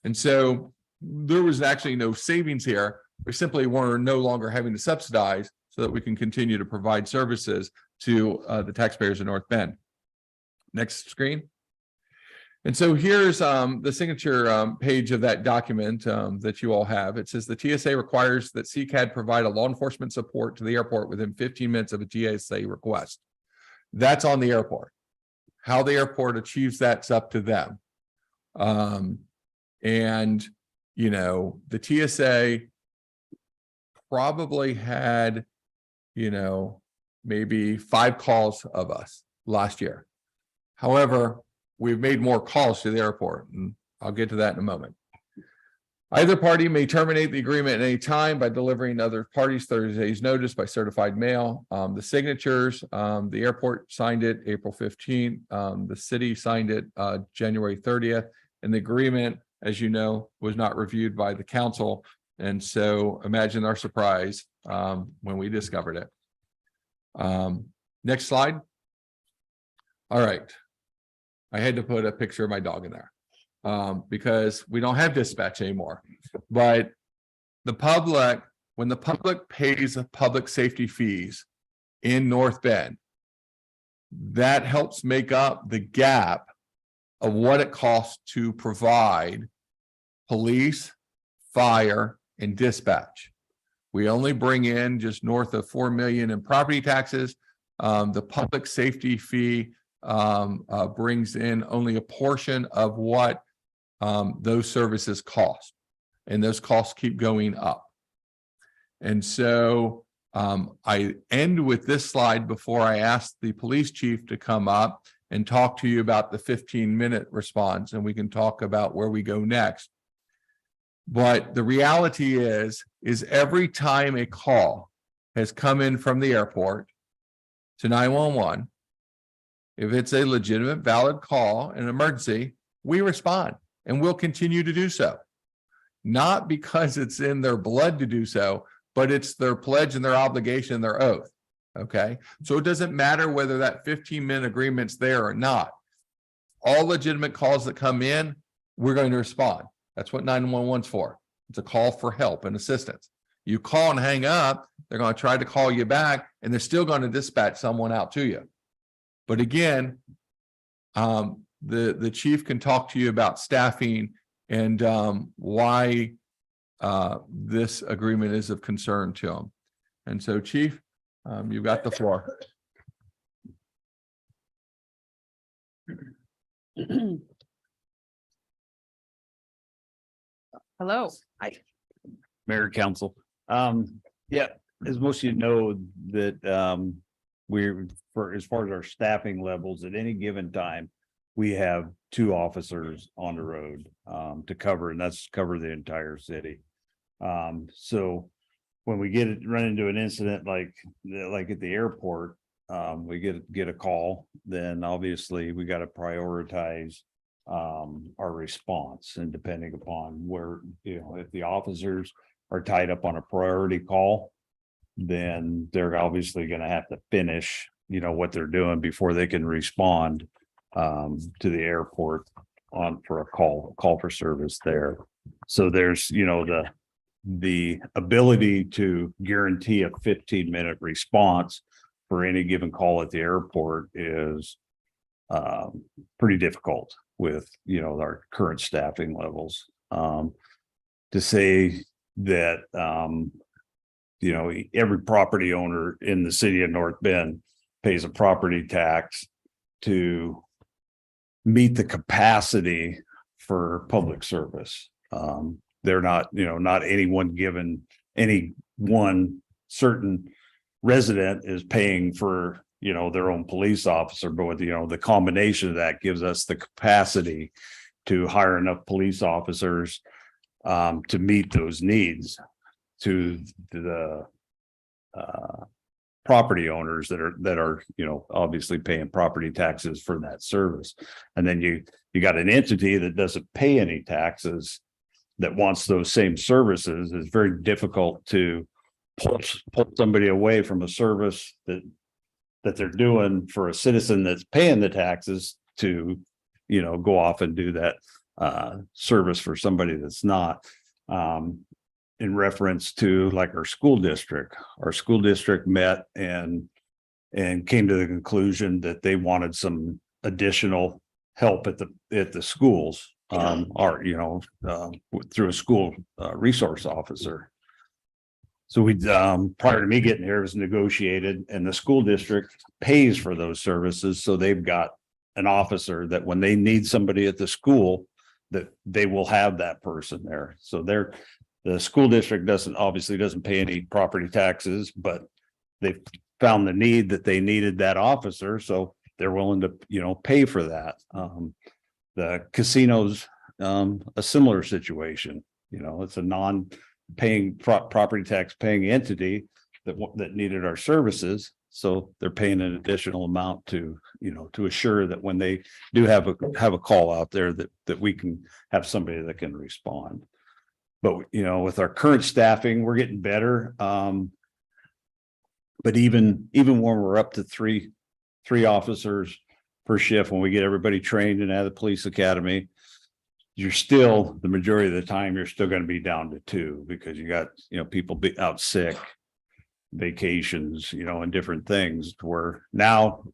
And so there was actually no savings here. We simply were no longer having to subsidize so that we can continue to provide services to the taxpayers in North Bend. Next screen. And so here's the signature page of that document that you all have. It says the TSA requires that CCAD provide a law enforcement support to the airport within 15 minutes of a TSA request. That's on the airport. How the airport achieves that's up to them. And, you know, the TSA probably had, you know, maybe 5 calls of us last year. However, we've made more calls to the airport, and I'll get to that in a moment. Either party may terminate the agreement at any time by delivering other parties 30 days notice by certified mail. The signatures, the airport signed it April 15th. The city signed it January 30th. And the agreement, as you know, was not reviewed by the council. And so imagine our surprise when we discovered it. Next slide. All right. I had to put a picture of my dog in there. Because we don't have dispatch anymore. But the public, when the public pays public safety fees in North Bend, that helps make up the gap of what it costs to provide police, fire, and dispatch. We only bring in just north of 4 million in property taxes. The public safety fee brings in only a portion of what those services cost, and those costs keep going up. And so I end with this slide before I ask the police chief to come up and talk to you about the 15-minute response, and we can talk about where we go next. But the reality is every time a call has come in from the airport to 911, if it's a legitimate, valid call, an emergency, we respond. And we'll continue to do so. Not because it's in their blood to do so, but it's their pledge and their obligation, their oath. Okay. So it doesn't matter whether that 15-minute agreement's there or not. All legitimate calls that come in, we're going to respond. That's what 911's for. It's a call for help and assistance. You call and hang up, they're going to try to call you back, and they're still going to dispatch someone out to you. But again, the chief can talk to you about staffing and why this agreement is of concern to him. And so, Chief, you've got the floor. Hello. Mayor, Council. Yeah, as most of you know that we're as far as our staffing levels at any given time, we have 2 officers on the road to cover, and that's cover the entire city. So when we run into an incident like at the airport, we get a call, then obviously we got to prioritize our response, and depending upon where, you know, if the officers are tied up on a priority call, then they're obviously going to have to finish, you know, what they're doing before they can respond to the airport for a call for service there. So there's, you know, the ability to guarantee a 15-minute response for any given call at the airport is pretty difficult with, you know, our current staffing levels. To say that, you know, every property owner in the city of North Bend pays a property tax to meet the capacity for public service. They're not, you know, not any one certain resident is paying for, you know, their own police officer, but with, you know, the combination of that gives us the capacity to hire enough police officers to meet those needs to the property owners that are, you know, obviously paying property taxes for that service. And then you got an entity that doesn't pay any taxes that wants those same services. It's very difficult to pull somebody away from a service that they're doing for a citizen that's paying the taxes to, you know, go off and do that service for somebody that's not. In reference to like our school district met and came to the conclusion that they wanted some additional help at the schools, or, you know, through a school resource officer. So we, prior to me getting here, it was negotiated, and the school district pays for those services. So they've got an officer that when they need somebody at the school, that they will have that person there. So the school district obviously doesn't pay any property taxes, but they've found the need that they needed that officer, so they're willing to, pay for that. The casinos, a similar situation, it's a non-paying property tax paying entity that needed our services. So they're paying an additional amount to assure that when they do have a call out there that we can have somebody that can respond. But, with our current staffing, we're getting better. But even when we're up to three officers per shift, when we get everybody trained and out of the police academy, you're still, the majority of the time, you're still going to be down to 2 because you got, people be out sick, vacations, and different things, where now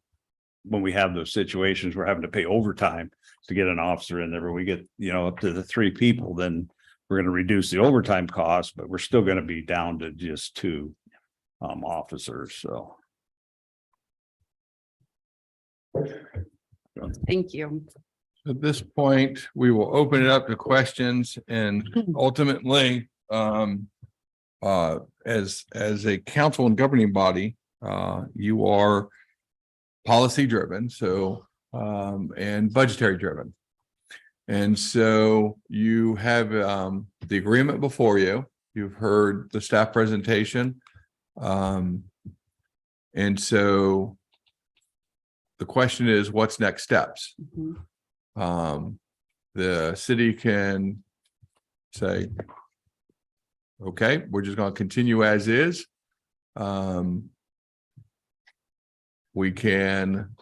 when we have those situations, we're having to pay overtime to get an officer in there. When we get, up to the 3 people, then we're going to reduce the overtime cost, but we're still going to be down to just 2 officers. So. Thank you. At this point, we will open it up to questions, and ultimately, as a council and governing body, you are policy driven, so and budgetary driven. And so you have the agreement before you. You've heard the staff presentation. And so the question is, what's next steps? Mhm. The city can say, okay, we're just going to continue as is. We can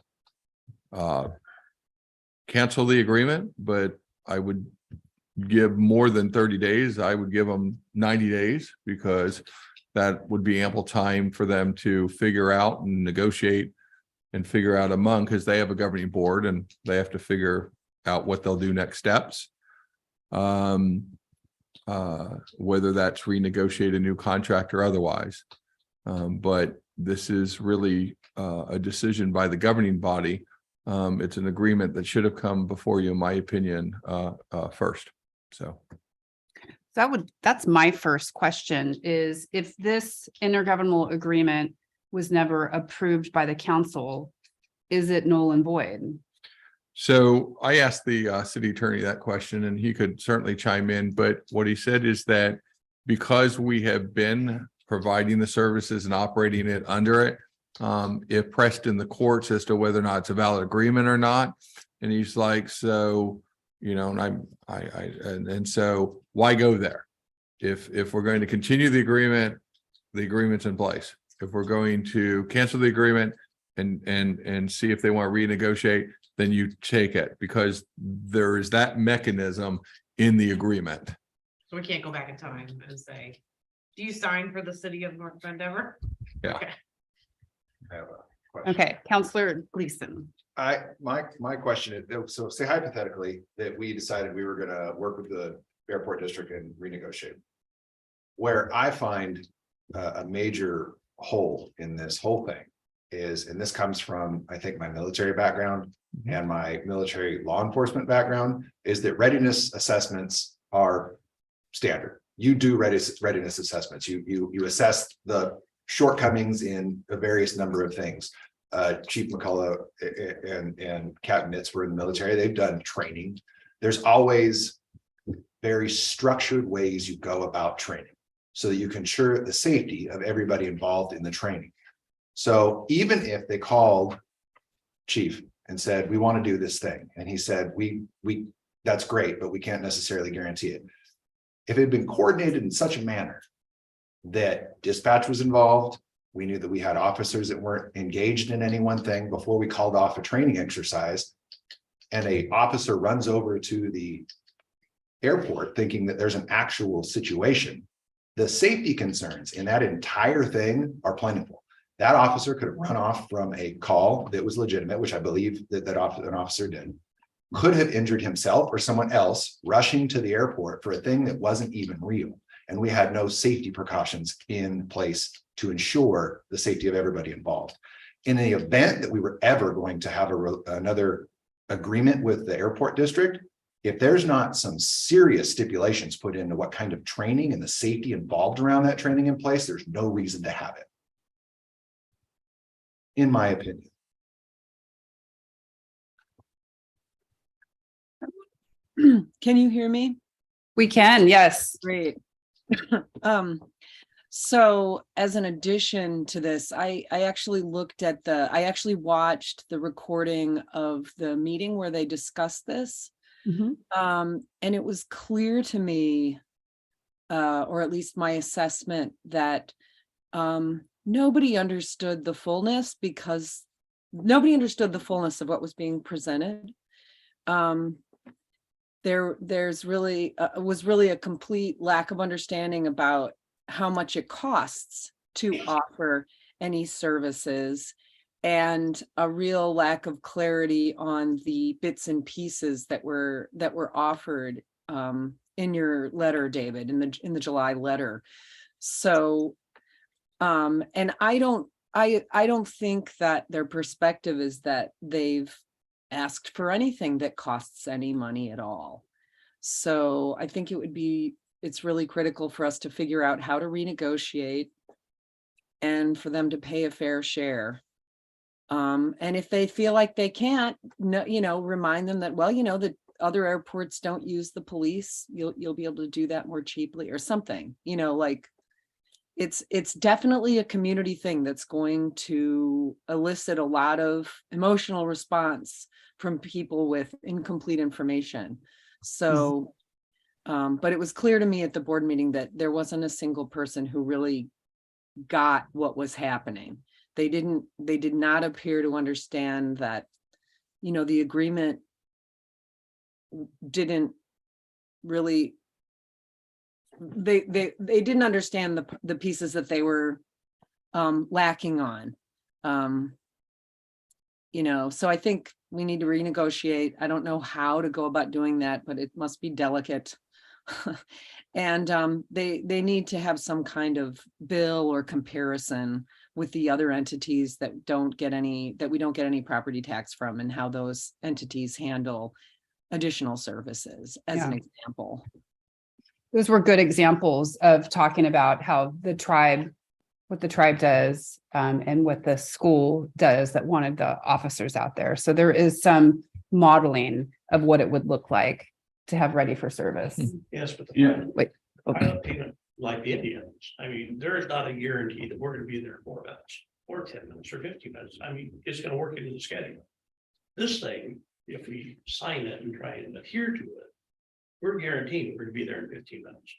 cancel the agreement, but I would give more than 30 days. I would give them 90 days because that would be ample time for them to figure out and negotiate and figure out among, because they have a governing board and they have to figure out what they'll do next steps. Whether that's renegotiate a new contract or otherwise. But this is really a decision by the governing body. It's an agreement that should have come before you, in my opinion, first. So That's my first question is, if this intergovernmental agreement was never approved by the council, is it null and void? So I asked the city attorney that question, and he could certainly chime in. But what he said is that because we have been providing the services and operating it under it, if pressed in the courts as to whether or not it's a valid agreement or not, and he's like, so, and so why go there? If we're going to continue the agreement's in place. If we're going to cancel the agreement and see if they want to renegotiate, then you take it, because there is that mechanism in the agreement. So we can't go back in time and say, do you sign for the city of North Vandever? Yeah. Okay. I have a question. Okay, Counselor Gleason. My question is, so say hypothetically that we decided we were gonna work with the airport district and renegotiate. Where I find a major hole in this whole thing is, and this comes from, I think, my military background and my military law enforcement background, is that readiness assessments are standard. You do readiness assessments. You assess the shortcomings in a various number of things. Chief McCullough and Captain Nitz were in the military. They've done training. There's always very structured ways you go about training so that you can ensure the safety of everybody involved in the training. So even if they called Chief and said, we want to do this thing, and he said, we that's great, but we can't necessarily guarantee it. If it had been coordinated in such a manner that dispatch was involved, we knew that we had officers that weren't engaged in any one thing before we called off a training exercise, and a officer runs over to the airport thinking that there's an actual situation, the safety concerns in that entire thing are plentiful. That officer could have run off from a call that was legitimate, which I believe that an officer did, could have injured himself or someone else rushing to the airport for a thing that wasn't even real. And we had no safety precautions in place to ensure the safety of everybody involved. In the event that we were ever going to have another agreement with the airport district, if there's not some serious stipulations put into what kind of training and the safety involved around that training in place, there's no reason to have it. In my opinion. Can you hear me? We can, yes. Great. So as an addition to this, I actually watched the recording of the meeting where they discussed this. Mhm. And it was clear to me, or at least my assessment, that nobody understood the fullness because nobody understood the fullness of what was being presented. There's really was really a complete lack of understanding about how much it costs to offer any services, and a real lack of clarity on the bits and pieces that were offered in your letter, David, in the July letter. So and I don't think that their perspective is that they've asked for anything that costs any money at all. So I think it's really critical for us to figure out how to renegotiate and for them to pay a fair share. And if they feel like they can't, remind them that, well, the other airports don't use the police. You'll be able to do that more cheaply or something, like it's definitely a community thing that's going to elicit a lot of emotional response from people with incomplete information. So, but it was clear to me at the board meeting that there wasn't a single person who really got what was happening. They did not appear to understand that, the agreement didn't really, they didn't understand the pieces that they were lacking on. So I think we need to renegotiate. I don't know how to go about doing that, but it must be delicate. And they need to have some kind of bill or comparison with the other entities that we don't get any property tax from, and how those entities handle additional services, as an example. Those were good examples of talking about how what the tribe does, and what the school does that wanted the officers out there. So there is some modeling of what it would look like to have ready for service. Yes, but Yeah. Wait, I okay. don't think like the Indians. I mean, there is not a guarantee that we're gonna be there in 4 minutes or 10 minutes or 15 minutes. I mean, it's gonna work into the schedule. This thing, if we sign it and try and adhere to it, we're guaranteed we're gonna be there in 15 minutes.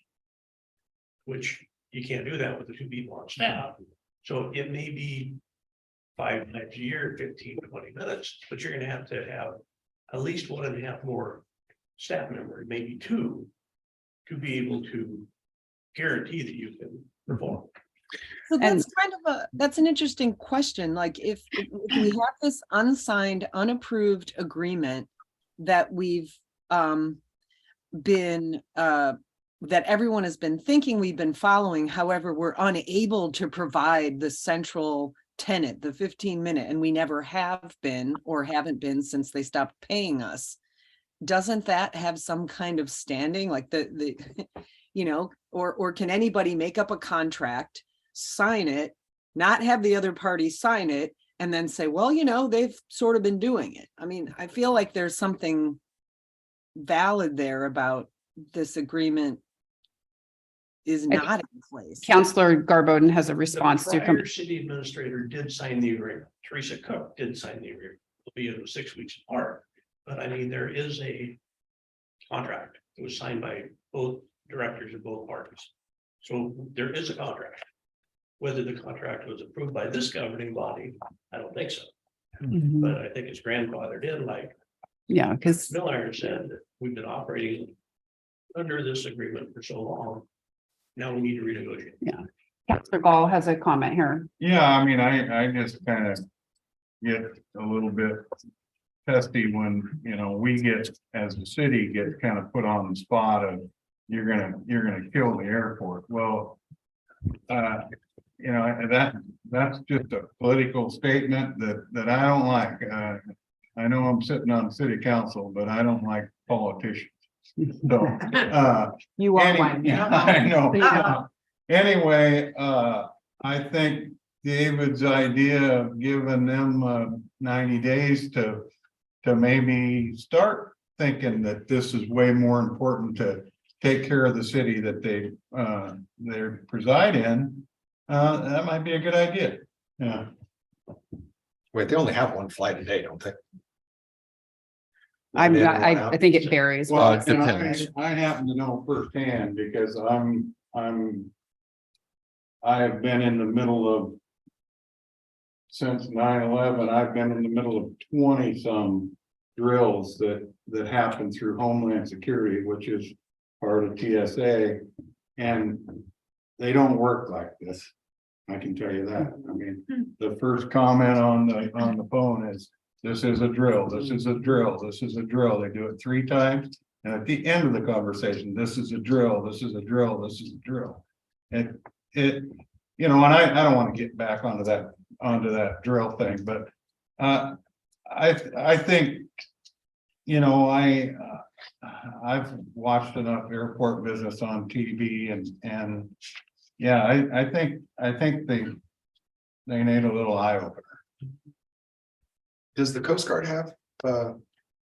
Which you can't do that with the 2 people on staff. So it may be 5 nights a year, 15 to 20 minutes, but you're gonna have to have at least 1.5 more staff members, maybe 2, to be able to guarantee that you can perform. So that's an interesting question. Like if we have this unsigned, unapproved agreement that we've been that everyone has been thinking we've been following, however, we're unable to provide the central tenet, the 15-minute, and we never have been or haven't been since they stopped paying us. Doesn't that have some kind of standing, like the or can anybody make up a contract, sign it, not have the other party sign it, and then say, well, they've sort of been doing it? I mean, I feel like there's something valid there about this agreement is not in place. Counselor Garboden has a response The to. prior city administrator did sign the agreement. Teresa Cook did sign the agreement, albeit it was 6 weeks apart. But I mean, there is a contract. It was signed by both directors of both parties. So there is a contract. Whether the contract was approved by this governing body, I don't think so. Mhm. But I think it's grandfathered in, like Yeah, because Miller said, that we've been operating under this agreement for so long. Now we need to renegotiate. Counselor Gall has a comment here. Yeah, I mean, I just kind of get a little bit testy when, we get, as a city, get kind of put on the spot of you're gonna kill the airport. Well, that's just a political statement that I don't like. I know I'm sitting on city council, but I don't like politicians. So, You are any- one. I know. So you know. Anyway, I think David's idea of giving them 90 days to maybe start thinking that this is way more important to take care of the city that they preside in. That might be a good idea. Yeah. Wait, they only have one flight a day, don't they? I'm They not, have one out? I think it varies. Well, it and depends. I happen to know firsthand because I have been in the middle of. Since 9/11, I've been in the middle of 20-some drills that happen through Homeland Security, which is part of TSA. And they don't work like this. I can tell you that. I mean, the first comment on the phone is, this is a drill, this is a drill, this is a drill. They do it 3 times. And at the end of the conversation, this is a drill, this is a drill, this is a drill. And and I don't want to get back onto that drill thing, but I think, I've watched enough airport business on TV and yeah, I think they need a little eye opener. Does the Coast Guard have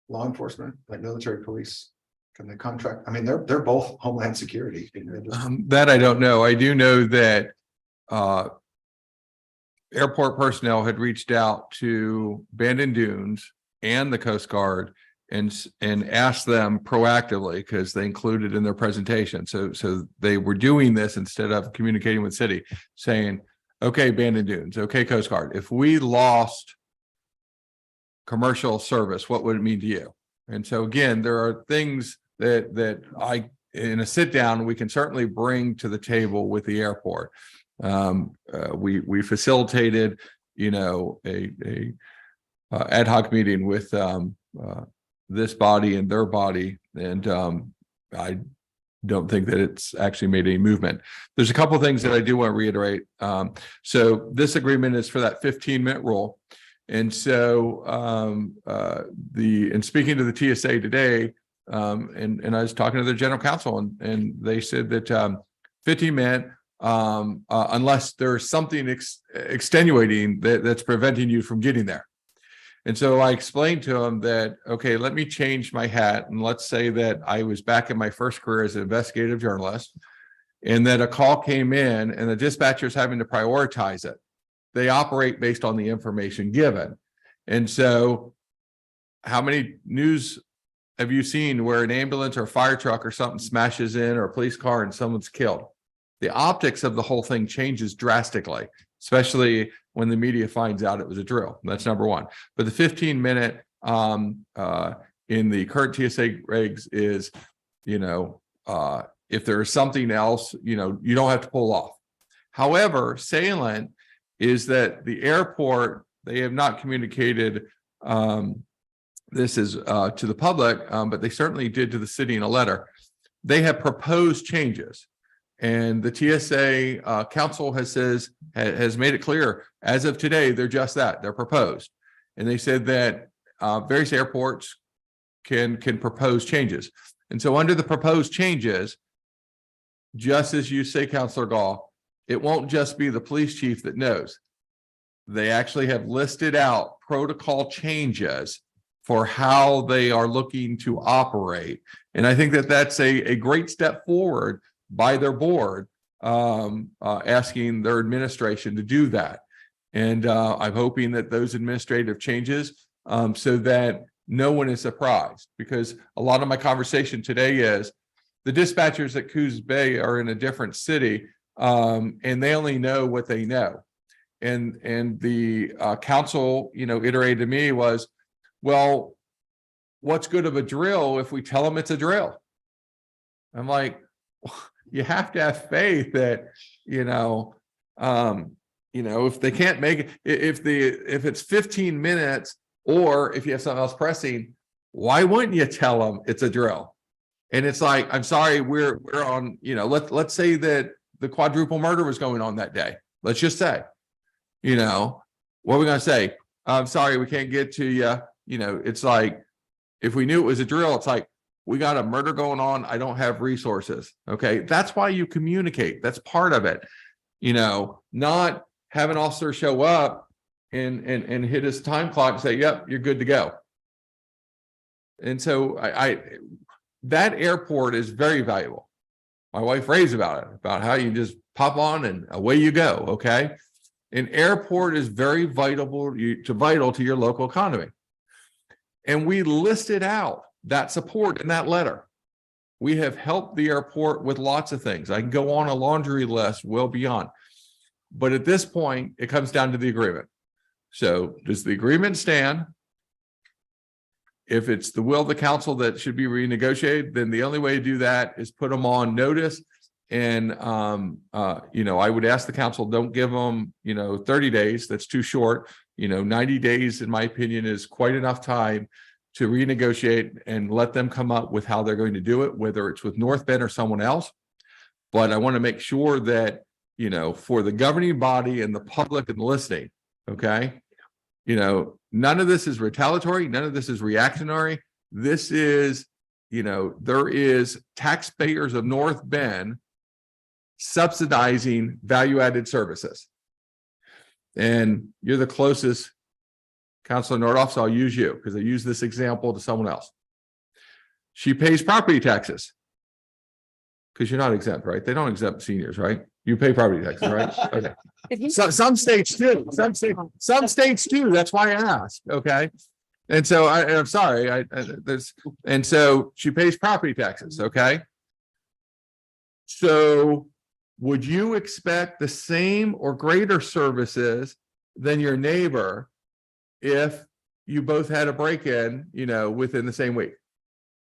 law enforcement, like military police? Can they contract? I mean, they're both Homeland Security. That I don't know. I do know that airport personnel had reached out to Bandon Dunes and the Coast Guard and asked them proactively, because they included in their presentation. So they were doing this instead of communicating with city, saying, okay, Bandon Dunes, okay, Coast Guard, if we lost commercial service, what would it mean to you? And so again, there are things that I, in a sit down, we can certainly bring to the table with the airport. We facilitated, a ad hoc meeting with this body and their body, and I don't think that it's actually made any movement. There's a couple of things that I do want to reiterate. So this agreement is for that 15-minute rule. And so in speaking to the TSA today, and I was talking to their general counsel, and they said that 15-minute, unless there's something extenuating that's preventing you from getting there. And so I explained to him that, okay, let me change my hat. And let's say that I was back in my first career as an investigative journalist, and that a call came in and the dispatcher's having to prioritize it. They operate based on the information given. And so how many news have you seen where an ambulance or a fire truck or something smashes in, or a police car and someone's killed? The optics of the whole thing changes drastically, especially when the media finds out it was a drill. That's number one. But the 15-minute in the current TSA regs is, if there is something else, you don't have to pull off. However, salient is that the airport, they have not communicated this is to the public, but they certainly did to the city in a letter. They have proposed changes. And the TSA council has made it clear, as of today, they're just that, they're proposed. And they said that various airports can propose changes. And so under the proposed changes, just as you say, Councilor Gall, it won't just be the police chief that knows. They actually have listed out protocol changes for how they are looking to operate. And I think that that's a great step forward by their board, asking their administration to do that. And I'm hoping that those administrative changes, so that no one is surprised, because a lot of my conversation today is the dispatchers at Coos Bay are in a different city, and they only know what they know. And the council, iterated to me was, well, what's good of a drill if we tell them it's a drill? I'm like, you have to have faith that, if they can't make it, if it's 15 minutes, or if you have something else pressing, why wouldn't you tell them it's a drill? And it's like, I'm sorry, we're on, let's say that the quadruple murder was going on that day. Let's just say, what are we going to say? I'm sorry, we can't get to you. it's like, if we knew it was a drill, it's like, we got a murder going on. I don't have resources. Okay. That's why you communicate. That's part of it. Not have an officer show up and hit his time clock and say, yep, you're good to go. And so that airport is very valuable. My wife raves about it, about how you just pop on and away you go. Okay. An airport is very vital to your local economy. And we listed out that support in that letter. We have helped the airport with lots of things. I can go on a laundry list well beyond. But at this point, it comes down to the agreement. So does the agreement stand? If it's the will of the council that should be renegotiated, then the only way to do that is put them on notice. And, I would ask the council, don't give them, 30 days. That's too short. 90 days, in my opinion, is quite enough time to renegotiate and let them come up with how they're going to do it, whether it's with North Bend or someone else. But I want to make sure that, for the governing body and the public and listening, okay, none of this is retaliatory. None of this is reactionary. This is, there is taxpayers of North Bend subsidizing value-added services. And you're the closest, Councilor Nordhoff, so I'll use you because I use this example to someone else. She pays property taxes because you're not exempt, right? They don't exempt seniors, right? You pay property taxes, right? Okay. So some states do. Some states do. That's why I asked. Okay. And so I'm sorry. And so she pays property taxes. Okay. So would you expect the same or greater services than your neighbor if you both had a break-in, within the same week?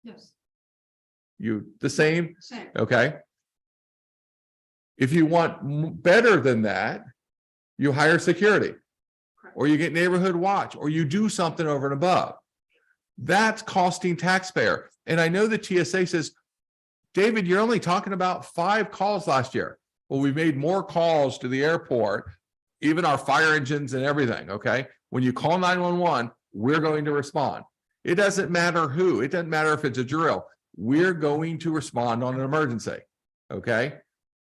Yes. The same? Okay. If you want better than that, you hire security, or you get neighborhood watch, or you do something over and above. That's costing taxpayer. And I know the TSA says, David, you're only talking about 5 calls last year. Well, we made more calls to the airport, even our fire engines and everything. Okay. When you call 911, we're going to respond. It doesn't matter who, it doesn't matter if it's a drill. We're going to respond on an emergency. Okay.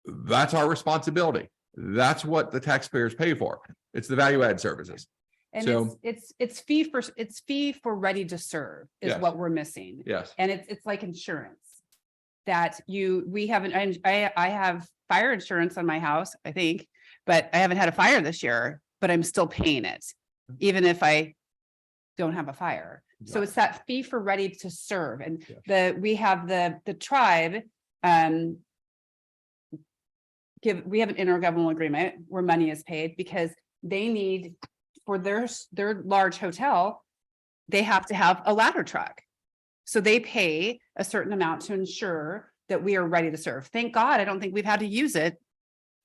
That's our responsibility. That's what the taxpayers pay for. It's the value add services. And So- it's fee for ready to serve is Yes. what we're missing. Yes. And it's like insurance that we haven't, I have fire insurance on my house, I think, but I haven't had a fire this year, but I'm still paying it, even if I don't have a fire. So it's that fee for ready to serve. And we have the tribe, we have an intergovernmental agreement where money is paid because they need, for their large hotel, they have to have a ladder truck. So they pay a certain amount to ensure that we are ready to serve. Thank God, I don't think we've had to use it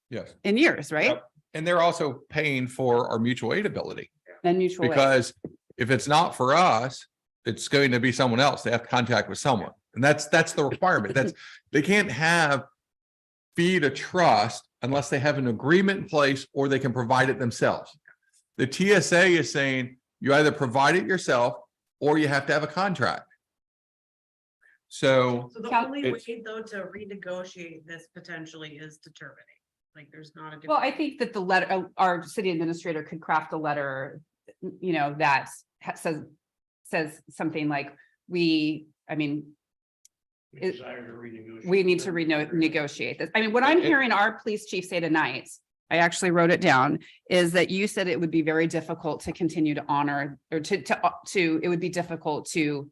Yes. in years, right? Yep. And they're also paying for our mutual aid ability, And mutual aid. because if it's not for us, it's going to be someone else. They have contact with someone. And that's the requirement. They can't have fee to trust unless they have an agreement in place or they can provide it themselves. The TSA is saying you either provide it yourself or you have to have a contract. So So the Cal- only it's- way though to renegotiate this potentially is to terminate. Like there's not a. Well, I different- think that the letter, our city administrator could craft a letter, that says something like, we Desire to renegotiate. we need to negotiate this. I mean, what I'm hearing our police chief say tonight, I actually wrote it down, is that you said it would be very difficult to continue to honor or it would be difficult to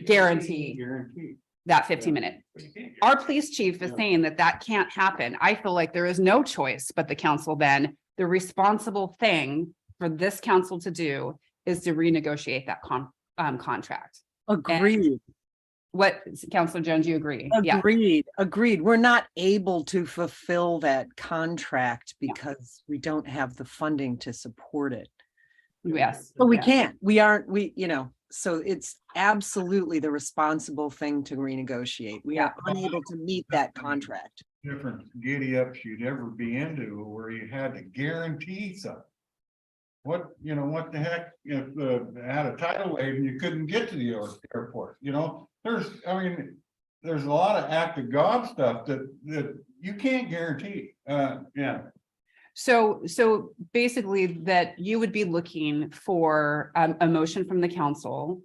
guarantee that 15-minute. But you can't Our police chief is saying that can't happen. I feel like there is no choice but the council then. The responsible thing for this council to do is to renegotiate that contract. Agreed, What, Councilor Jones, you agree? Yeah. agreed. We're not able to fulfill that contract because we don't have the funding to support it. Yes. But we yeah. can't, so it's absolutely the responsible thing to renegotiate. We are unable to meet that contract. Different giddy ups you'd ever be into where you had to guarantee something. what, you know, what the heck, if had a tidal wave and you couldn't get to the airport, you know? There's a lot of act of God stuff that you can't guarantee, yeah. So basically that you would be looking for a motion from the council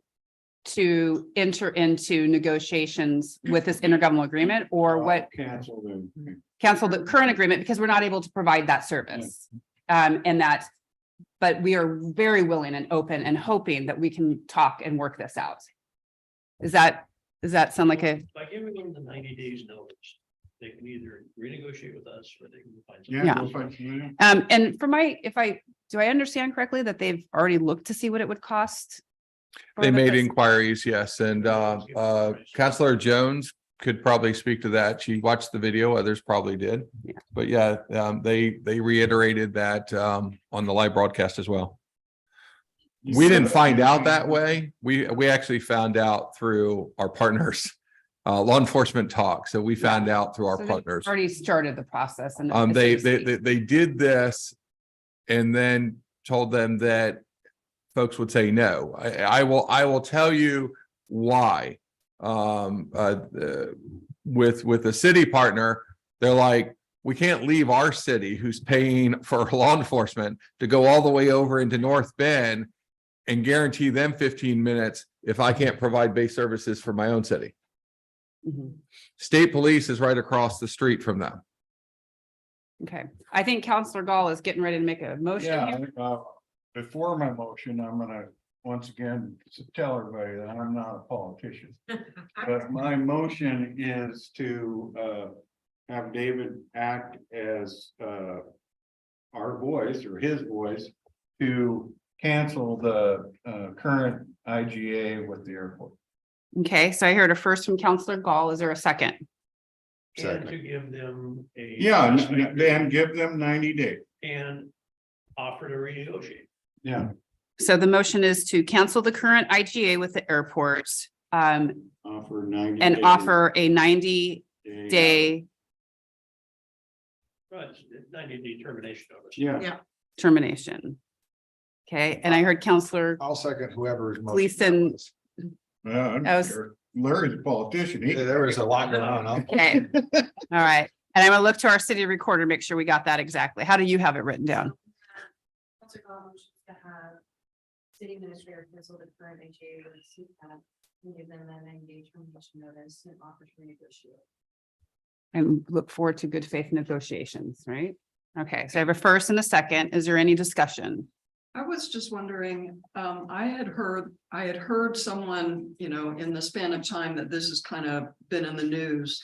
to enter into negotiations with this intergovernmental agreement, or what? Cancel them. Cancel the current agreement because we're not able to provide that service. But we are very willing and open and hoping that we can talk and work this out. Does that sound like a? By giving them the 90 days notice, they can either renegotiate with us or they can find. Yeah. something. We'll find some- And for my, do I understand correctly that they've already looked to see what it would cost? for They the made place? inquiries, yes, and Counselor Jones could probably speak to that. She watched the video, others probably did. Yeah. But yeah, they reiterated that on the live broadcast as well. We didn't find out that way. We actually found out through our partners, law enforcement talk. So we found out through our So they've partners. Already started the process and. They did this and then told them that folks would say no. I will tell you why. With the city partner, they're like, we can't leave our city who's paying for law enforcement to go all the way over into North Bend and guarantee them 15 minutes if I can't provide base services for my own city. Mhm. State police is right across the street from them. Okay, I think Counselor Gall is getting ready to make a motion Yeah, here. before my motion, I'm gonna once again tell everybody that I'm not a politician. But my motion is to have David act as our voice or his voice to cancel the current IGA with the airport. Okay, so I heard a first from Counselor Gall. Is there a second? And to give them a. Yeah, and then give them 90 days. And offer to renegotiate. Yeah. So the motion is to cancel the current IGA with the airport Offer 90. and days. offer a 90-day Right, 90-day termination notice. Yeah. termination. Okay, and I heard Counselor I'll second whoever's. motion Gleason. that was. That was- Larry's a politician. He- There was a lot going on. Huh? Okay, all right. And I'm gonna look to our city recorder, make sure we got that exactly. How do you have it written down? To have city administrator cancel the current HA with CPAC and give them a 90-day termination notice and offer to renegotiate. And look forward to good faith negotiations, right? Okay, so I have a first and a second. Is there any discussion? I was just wondering, I had heard someone, you know, in the span of time that this has kind of been in the news.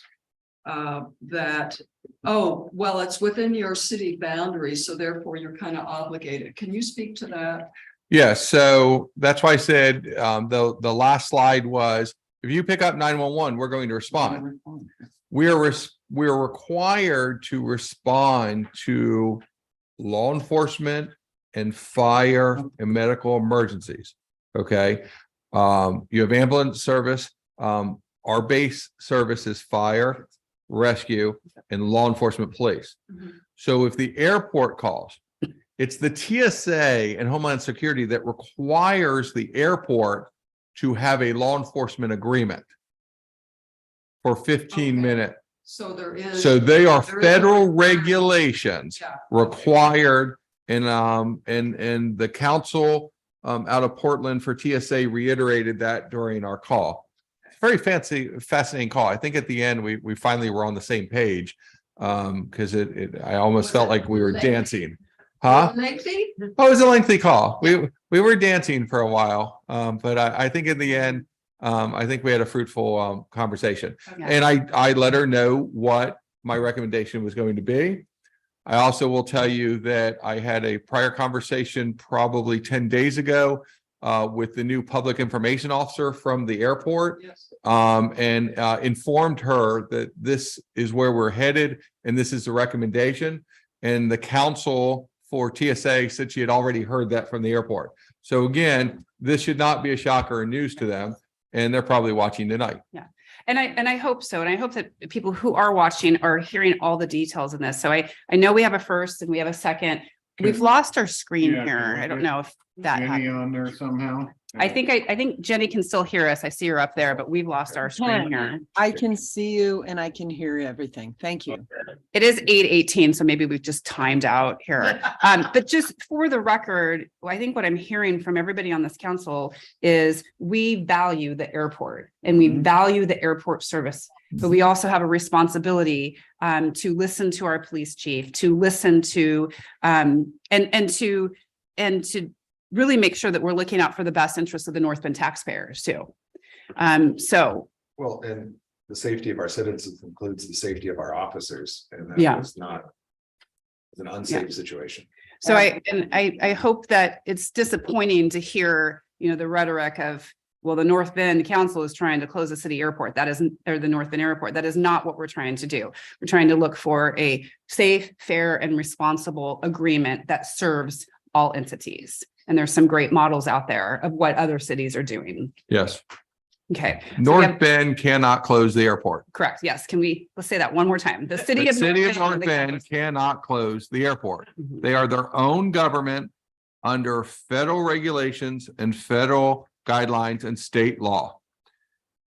That, oh, well, it's within your city boundaries, so therefore you're kind of obligated. Can you speak to that? Yeah, so that's why I said, the last slide was, if you pick up 911, we're going to respond. We're required to respond to law enforcement and fire and medical emergencies. Okay. You have ambulance service. Our base service is fire, rescue, and law enforcement police. Mhm. So if the airport calls, it's the TSA and Homeland Security that requires the airport to have a law enforcement agreement for 15-minute. So there is. So they are there is a federal requirement. regulations Yeah. required, and the council out of Portland for TSA reiterated that during our call. Very fascinating call. I think at the end, we finally were on the same page. Because I almost Was felt it like we were lengthy? dancing. Huh? Lengthy? Oh, it was a lengthy call. We were dancing for a while. But I think in the end, I think we had a fruitful conversation. Okay. And I let her know what my recommendation was going to be. I also will tell you that I had a prior conversation probably 10 days ago with the new public information officer from the airport, Yes. and informed her that this is where we're headed and this is the recommendation. And the council for TSA said she had already heard that from the airport. So again, this should not be a shocker or news to them, and they're probably watching tonight. And I hope so. And I hope that people who are watching are hearing all the details in this. So I know we have a first and we have a second. We've lost our screen Yeah, here. can we I don't get know if that Jenny happened. on there somehow? I think Jenny can still hear us. I see her up there, but we've lost our screen here. I can see you and I can hear everything. Thank you. It is 8:18, so maybe we've just timed out here. But just for the record, I think what I'm hearing from everybody on this council is we value the airport and we value the airport service. But we also have a responsibility to listen to our police chief, to listen to and to really make sure that we're looking out for the best interests of the North Bend taxpayers too. So Well, and the safety of our citizens includes the safety of our officers, and Yeah. that was not an unsafe situation. So I hope that it's disappointing to hear, the rhetoric of, well, the North Bend Council is trying to close the city airport. That isn't, or the North Bend Airport. That is not what we're trying to do. We're trying to look for a safe, fair, and responsible agreement that serves all entities. And there's some great models out there of what other cities are doing. Yes, Okay. So we North have- Bend cannot close the airport. Correct. Yes. Let's say that one more time. The The city of. city of North North Bend cannot close the airport. Mhm. They are their own government under federal regulations and federal guidelines and state law.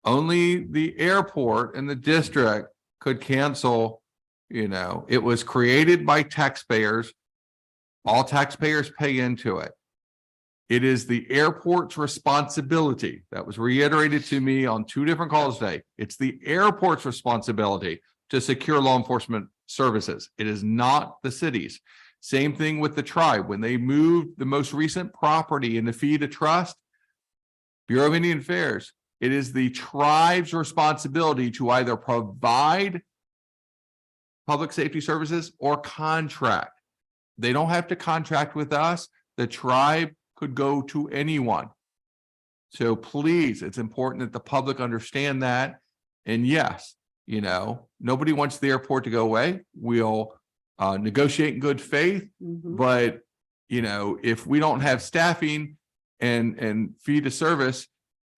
Only the airport and the district could cancel, it was created by taxpayers. All taxpayers pay into it. It is the airport's responsibility. That was reiterated to me on 2 different calls today. It's the airport's responsibility to secure law enforcement services. It is not the city's. Same thing with the tribe. When they moved the most recent property into fee to trust, Bureau of Indian Affairs, it is the tribe's responsibility to either provide public safety services or contract. They don't have to contract with us. The tribe could go to anyone. So please, it's important that the public understand that. And yes, nobody wants the airport to go away. We'll negotiate in good faith. Mhm. But, if we don't have staffing and fee to service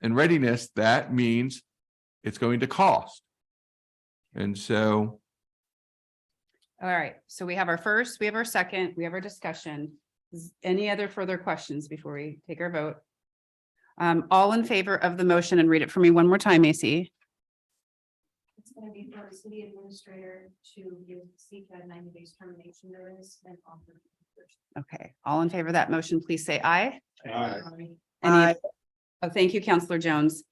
and readiness, that means it's going to cost. And so, All right. So we have our first, we have our second, we have our discussion. Any other further questions before we take our vote? All in favor of the motion, and read it for me one more time, Macy. It's gonna be for the city administrator to give CCAD 90 days termination notice and offer. Okay, all in favor of that motion, please say aye. Aye. Any, thank you, Counselor Jones.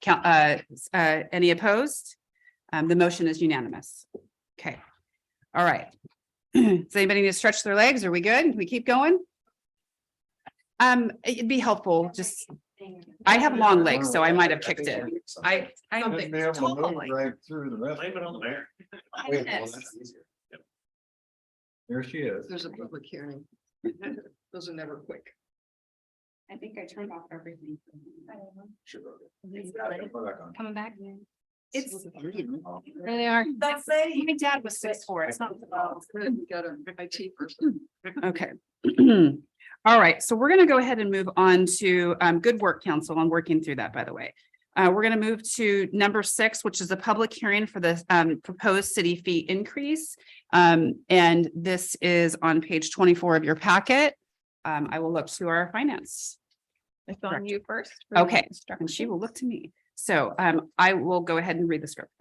Any opposed? The motion is unanimous. Okay. All right. Does anybody need to stretch their legs? Are we good? Can we keep going? It'd be helpful, just, I have long legs, so I might have kicked it. I'm Shouldn't be able to move tall. right through the rest. Blame it on the mayor. Wait, well, that's easier. There she is. There's a public hearing. Those are never quick. I think I turned off everything. Should vote it. Go back on. Coming back. It's, There they are. that's it. My dad was 6'4". It's not. You got an IT person. Okay. All right, so we're gonna go ahead and move on to Good Work Council. I'm working through that, by the way. We're gonna move to number 6, which is a public hearing for the proposed city fee increase. And this is on page 24 of your packet. I will look to our finance. It's on you first. Okay, and she will look to me. So I will go ahead and read the script.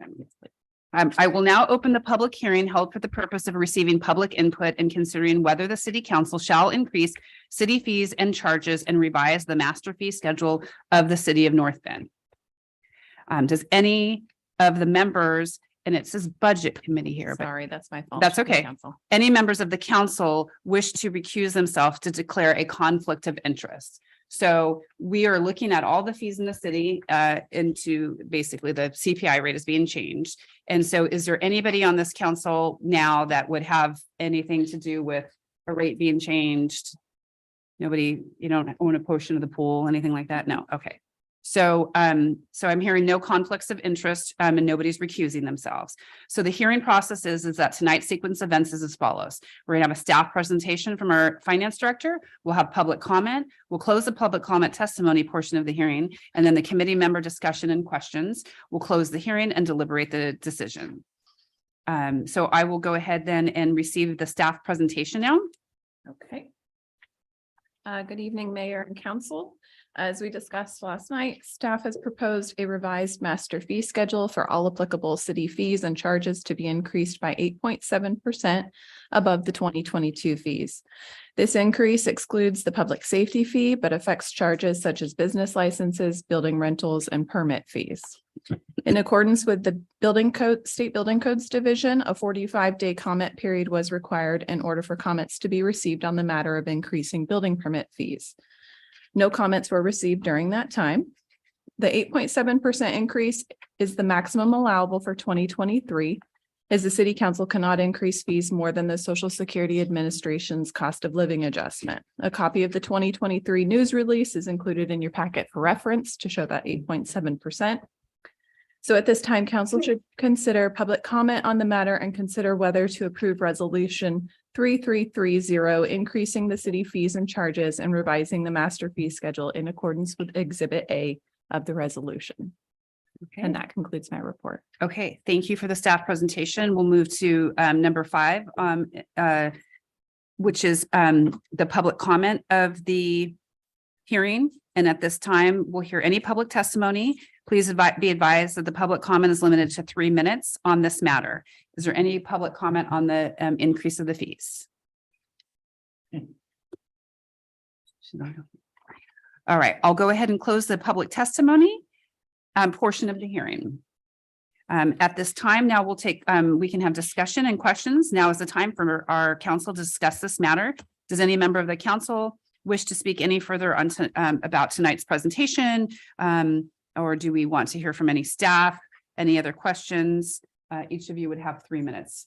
I will now open the public hearing held for the purpose of receiving public input and considering whether the city council shall increase city fees and charges and revise the master fee schedule of the city of North Bend. Does any of the members, and it says budget committee here, but Sorry, that's my fault. That's okay. Any members of the council wish to recuse themselves to declare a conflict of interest? So we are looking at all the fees in the city into basically the CPI rate is being changed. And so is there anybody on this council now that would have anything to do with a rate being changed? Nobody, you don't own a portion of the pool, anything like that? No. Okay. So I'm hearing no conflicts of interest and nobody's recusing themselves. So the hearing process is that tonight's sequence of events is as follows. We're gonna have a staff presentation from our finance director. We'll have public comment. We'll close the public comment testimony portion of the hearing, and then the committee member discussion and questions. We'll close the hearing and deliberate the decision. So I will go ahead then and receive the staff presentation now. Okay. Good evening, Mayor and Council. As we discussed last night, staff has proposed a revised master fee schedule for all applicable city fees and charges to be increased by 8.7% above the 2022 fees. This increase excludes the public safety fee, but affects charges such as business licenses, building rentals, and permit fees. In accordance with the building code, state building codes division, a 45-day comment period was required in order for comments to be received on the matter of increasing building permit fees. No comments were received during that time. The 8.7% increase is the maximum allowable for 2023, as the city council cannot increase fees more than the Social Security Administration's cost of living adjustment. A copy of the 2023 news release is included in your packet for reference to show that 8.7%. So at this time, council should consider public comment on the matter and consider whether to approve resolution 3330, increasing the city fees and charges and revising the master fee schedule in accordance with Exhibit A of the resolution. And that concludes my report. Okay, thank you for the staff presentation. We'll move to number 5, which is the public comment of the hearing. And at this time, we'll hear any public testimony. Please be advised that the public comment is limited to 3 minutes on this matter. Is there any public comment on the increase of the fees? All right, I'll go ahead and close the public testimony portion of the hearing. At this time, now we'll take, we can have discussion and questions. Now is the time for our council to discuss this matter. Does any member of the council wish to speak any further on about tonight's presentation? Or do we want to hear from any staff? Any other questions? Each of you would have 3 minutes.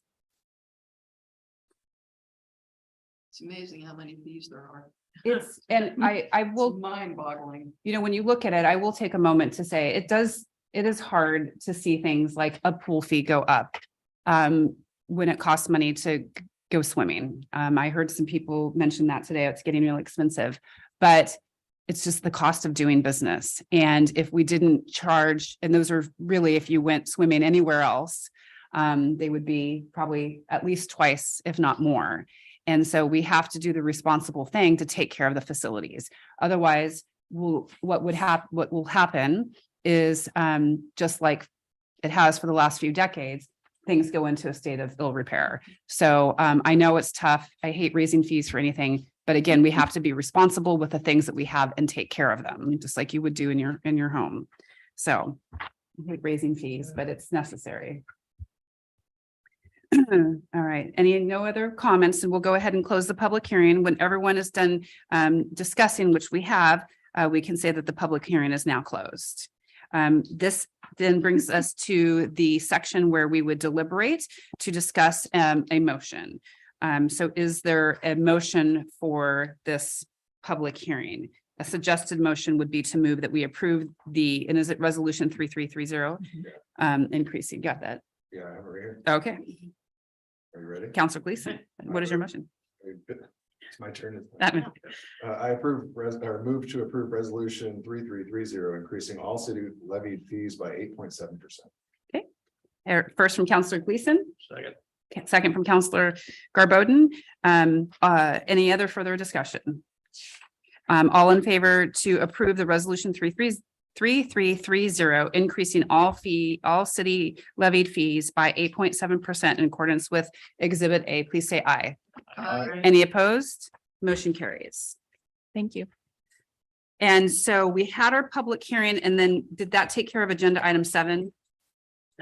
It's amazing how many fees there are. It's, and I will, Mind boggling. you know, when you look at it, I will take a moment to say it is hard to see things like a pool fee go up when it costs money to go swimming. I heard some people mention that today. It's getting really expensive, but it's just the cost of doing business. And if we didn't charge, and those are really, if you went swimming anywhere else, they would be probably at least twice, if not more. And so we have to do the responsible thing to take care of the facilities. Otherwise, what will happen is just like it has for the last few decades, things go into a state of ill repair. So I know it's tough. I hate raising fees for anything, but again, we have to be responsible with the things that we have and take care of them, just like you would do in your home. So I hate raising fees, but it's necessary. All right, no other comments, and we'll go ahead and close the public hearing. When everyone is done discussing, which we have, we can say that the public hearing is now closed. This then brings us to the section where we would deliberate to discuss a motion. So is there a motion for this public hearing? A suggested motion would be to move that we approve and is it resolution 3330? Increasing, got that? Yeah, I have it right here. Okay, Are you ready? Councilor Gleason, what is your motion? It's my turn. That one. I move to approve resolution 3330, increasing all city levied fees by 8.7%. First from Councilor Gleason, Second. second from Councilor Garbodin. Any other further discussion? All in favor to approve the resolution 3330, increasing all city levied fees by 8.7% in accordance with Exhibit A, please say aye. Any opposed? Motion carries. Thank you. And so we had our public hearing, and then did that take care of agenda item 7?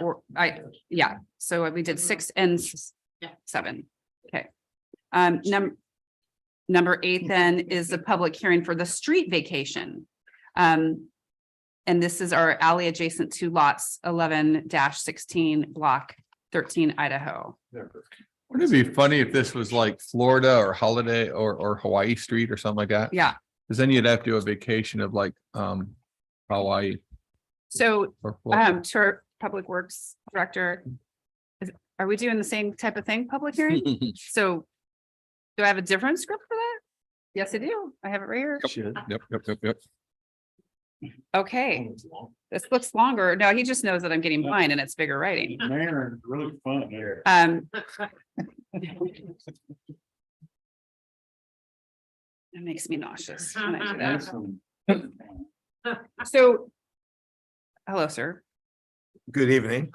Or yeah, so we did 6 and 7. Okay. Number 8 then is the public hearing for the street vacation. And this is our alley adjacent to lots 11-16 block 13 Idaho. Wouldn't it be funny if this was like Florida or Holiday or Hawaii Street or something like that? Yeah. Because then you'd have to do a vacation of like Hawaii. So Or Florida. to our Public Works Director, are we doing the same type of thing, public hearing? So do I have a different script for that? Yes, I do. I have it right here. Yep. Okay, this looks longer. No, he just knows that I'm getting behind and it's bigger writing. Man, really fun here. It makes me nauseous when I do that. So, hello, sir. Good evening.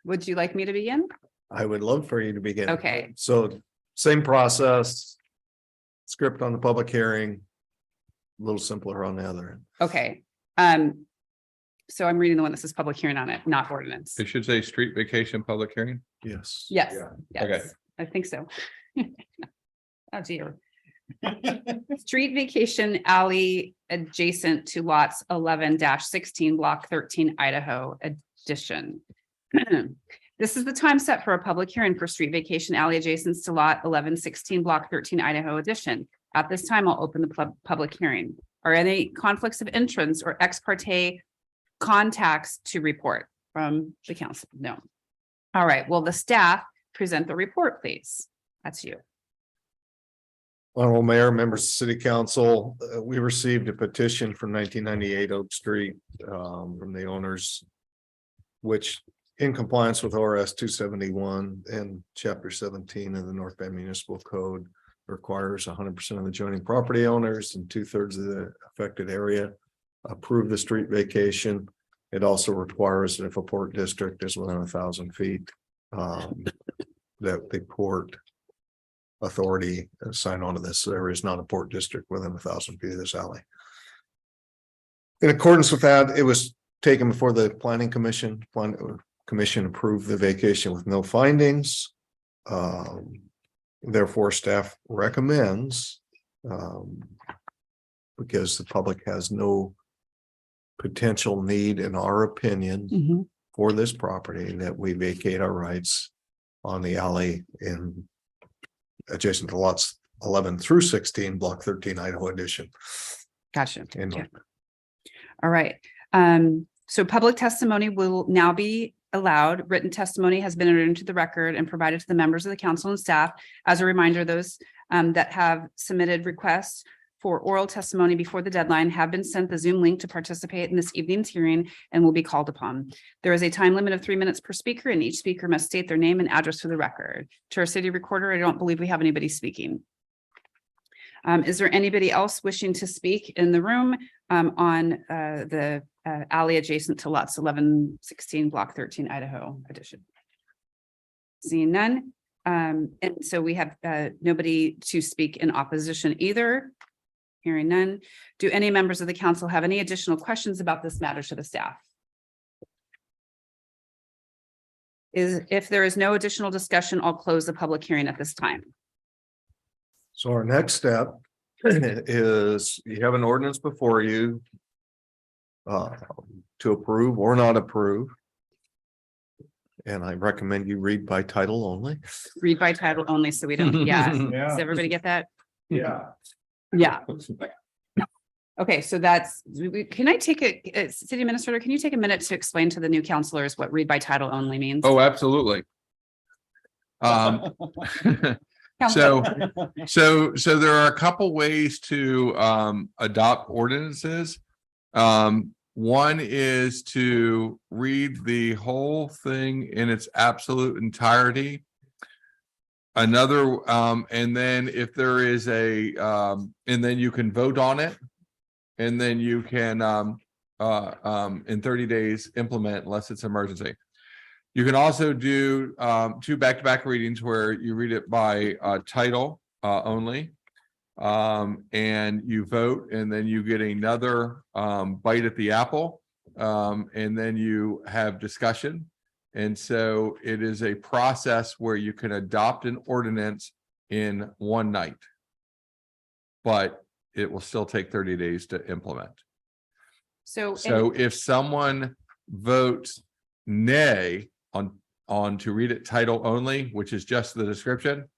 Would you like me to begin? I would love for you to begin. Okay. So same process. Script on the public hearing. A little simpler on the other end. Okay. So I'm reading the one that says public hearing on it, not ordinance. It should say street vacation public hearing. Yes. Yes, Okay. yes, I think so. Oh dear. Street vacation alley adjacent to lots 11-16, block 13, Idaho edition. This is the time set for a public hearing for street vacation alley adjacent to lot 11-16, block 13, Idaho edition. At this time, I'll open the public hearing. Are any conflicts of interest or ex parte contacts to report from the council? No. All right, will the staff present the report, please? That's you. Honorable Mayor, members of City Council, we received a petition from 1998 Oak Street from the owners, which in compliance with ORS 271 and Chapter 17 of the North Bend Municipal Code requires 100% of the adjoining property owners and 2/3 of the affected area approve the street vacation. It also requires that if a port district is within 1,000 feet, that the port authority sign on to this. There is not a port district within 1,000 feet of this alley. In accordance with that, it was taken before the planning commission. Commission approved the vacation with no findings. Therefore, staff recommends, because the public has no potential need, in our opinion, for this property, that we vacate our rights on the alley in adjacent to lots 11-16, block 13, Idaho edition. Gotcha. And Okay. All right. So public testimony will now be allowed. Written testimony has been entered into the record and provided to the members of the council and staff. As a reminder, those that have submitted requests for oral testimony before the deadline have been sent the Zoom link to participate in this evening's hearing and will be called upon. There is a time limit of 3 minutes per speaker, and each speaker must state their name and address for the record. To our city recorder, I don't believe we have anybody speaking. Is there anybody else wishing to speak in the room on the alley adjacent to lots 11-16, block 13, Idaho edition? Seeing none. And so we have nobody to speak in opposition either. Hearing none. Do any members of the council have any additional questions about this matter to the staff? If there is no additional discussion, I'll close the public hearing at this time. so our next step is you have an ordinance before you to approve or not approve. And I recommend you read by title only. Read by title only, so we don't, yeah. Yeah. Does everybody get that? Yeah. Yeah. Okay, so that's, can I take a city administrator, can you take a minute to explain to the new counselors what read by title only means? Oh, absolutely. So there are a couple ways to adopt ordinances. One is to read the whole thing in its absolute entirety. Another, and then if there is a, and then you can vote on it. And then you can, in 30 days, implement unless it's emergency. You can also do 2 back-to-back readings where you read it by title only. And you vote, and then you get another bite at the apple. And then you have discussion. And so it is a process where you can adopt an ordinance in one night. But it will still take 30 days to implement. So if someone votes nay on to read it title only, which is just the description,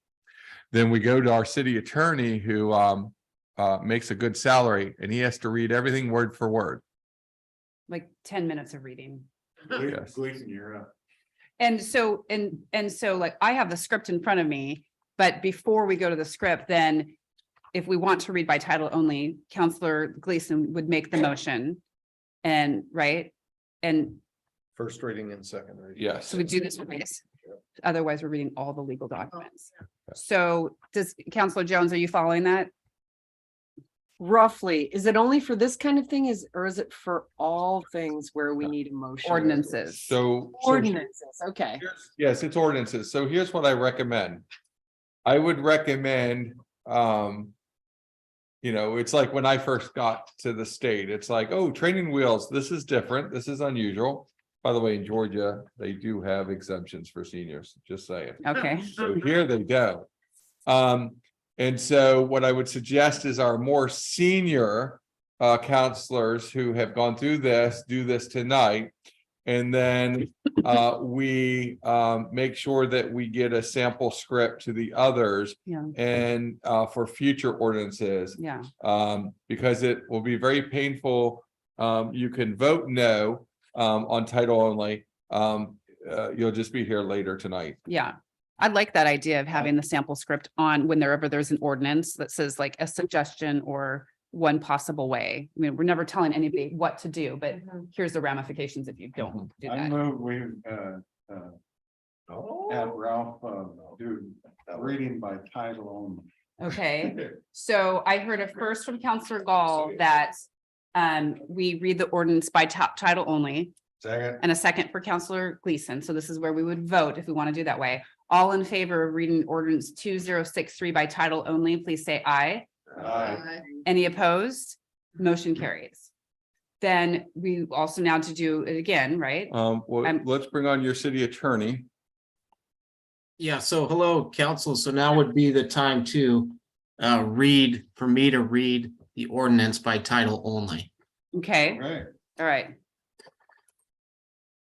then we go to our city attorney who makes a good salary, and he has to read everything word for word. like 10 minutes of reading. Yes. Gleason, you're up. And so like I have the script in front of me, but before we go to the script, then if we want to read by title only, Counselor Gleason would make the motion. And right. And First reading and second reading. Yes. so we do this twice. Otherwise, we're reading all the legal documents. So does Counselor Jones, are you following that? roughly, is it only for this kind of thing or is it for all things where we need a motion? Ordinances. So. Ordinances, okay. Yes, it's ordinances. So here's what I recommend. I would recommend, it's like when I first got to the state, it's like, oh, training wheels, this is different. This is unusual. By the way, in Georgia, they do have exemptions for seniors, just saying. Okay, So here they go. And so what I would suggest is our more senior counselors who have gone through this, do this tonight. And then we make sure that we get a sample script to the others yeah, and for future ordinances, yeah, because it will be very painful. You can vote no on title only. You'll just be here later tonight. yeah. I like that idea of having the sample script on whenever there's an ordinance that says like a suggestion or one possible way. I mean, we're never telling anybody what to do, but here's the ramifications if you don't do I that. move we have Ralph do reading by title only. Okay, so I heard a first from Counselor Gall that we read the ordinance by title only, Second. and a second for Counselor Gleason. So this is where we would vote if we want to do that way. All in favor of reading ordinance 2063 by title only, please say aye. Aye. Any opposed? Motion carries. Then we also now to do it again, right? Well, I'm- let's bring on your city attorney. Yeah, so hello, council. So now would be the time to for me to read the ordinance by title only. Okay, Right. all right.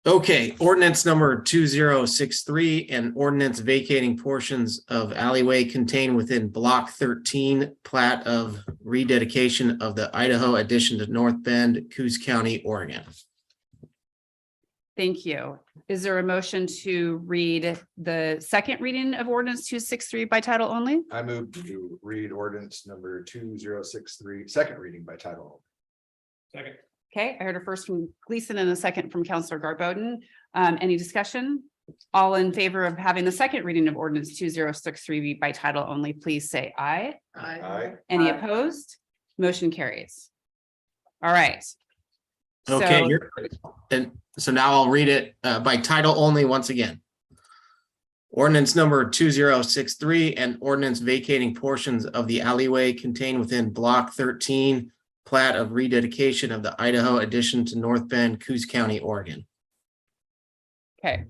Okay, ordinance number 2063 and ordinance vacating portions of alleyway contained within block 13 plat of rededication of the Idaho addition to North Bend, Coos County, Oregon. Thank you. Is there a motion to read the second reading of ordinance 263 by title only? I move to read ordinance number 2063, second reading by title. Second. Okay, I heard a first from Gleason and a second from Counselor Garbodin. Any discussion? All in favor of having the second reading of ordinance 2063 by title only, please say aye. Aye. Any opposed? Motion carries. All right. Okay, So- and so now I'll read it by title only once again. Ordinance number 2063 and ordinance vacating portions of the alleyway contained within block 13 plat of rededication of the Idaho addition to North Bend, Coos County, Oregon. Okay.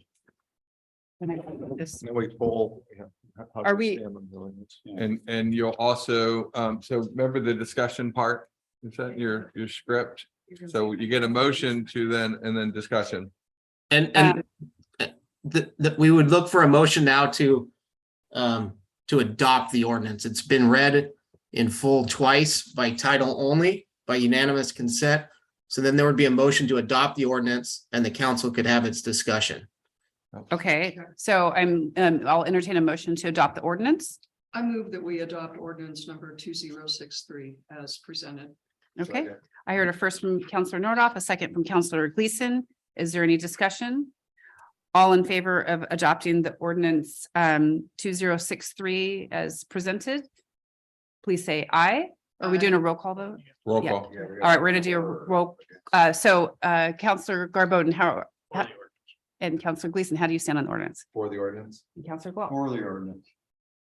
Can I go this? No, wait, poll. Are we- And you'll also, so remember the discussion part? Is that your script? So you get a motion to then discussion. And we would look for a motion now to adopt the ordinance. It's been read in full twice by title only by unanimous consent. So then there would be a motion to adopt the ordinance and the council could have its discussion. Okay, so I'll entertain a motion to adopt the ordinance. I move that we adopt ordinance number 2063 as presented. Okay, I heard a first from Counselor Nordoff, a second from Counselor Gleason. Is there any discussion? All in favor of adopting the ordinance 2063 as presented? Please say aye. Are we doing a roll call vote? Roll Yeah. call. All right, we're gonna do a roll. Counselor Garbodin, and Counselor Gleason, how do you stand on the ordinance? For the ordinance. And Counselor Glau, For the ordinance.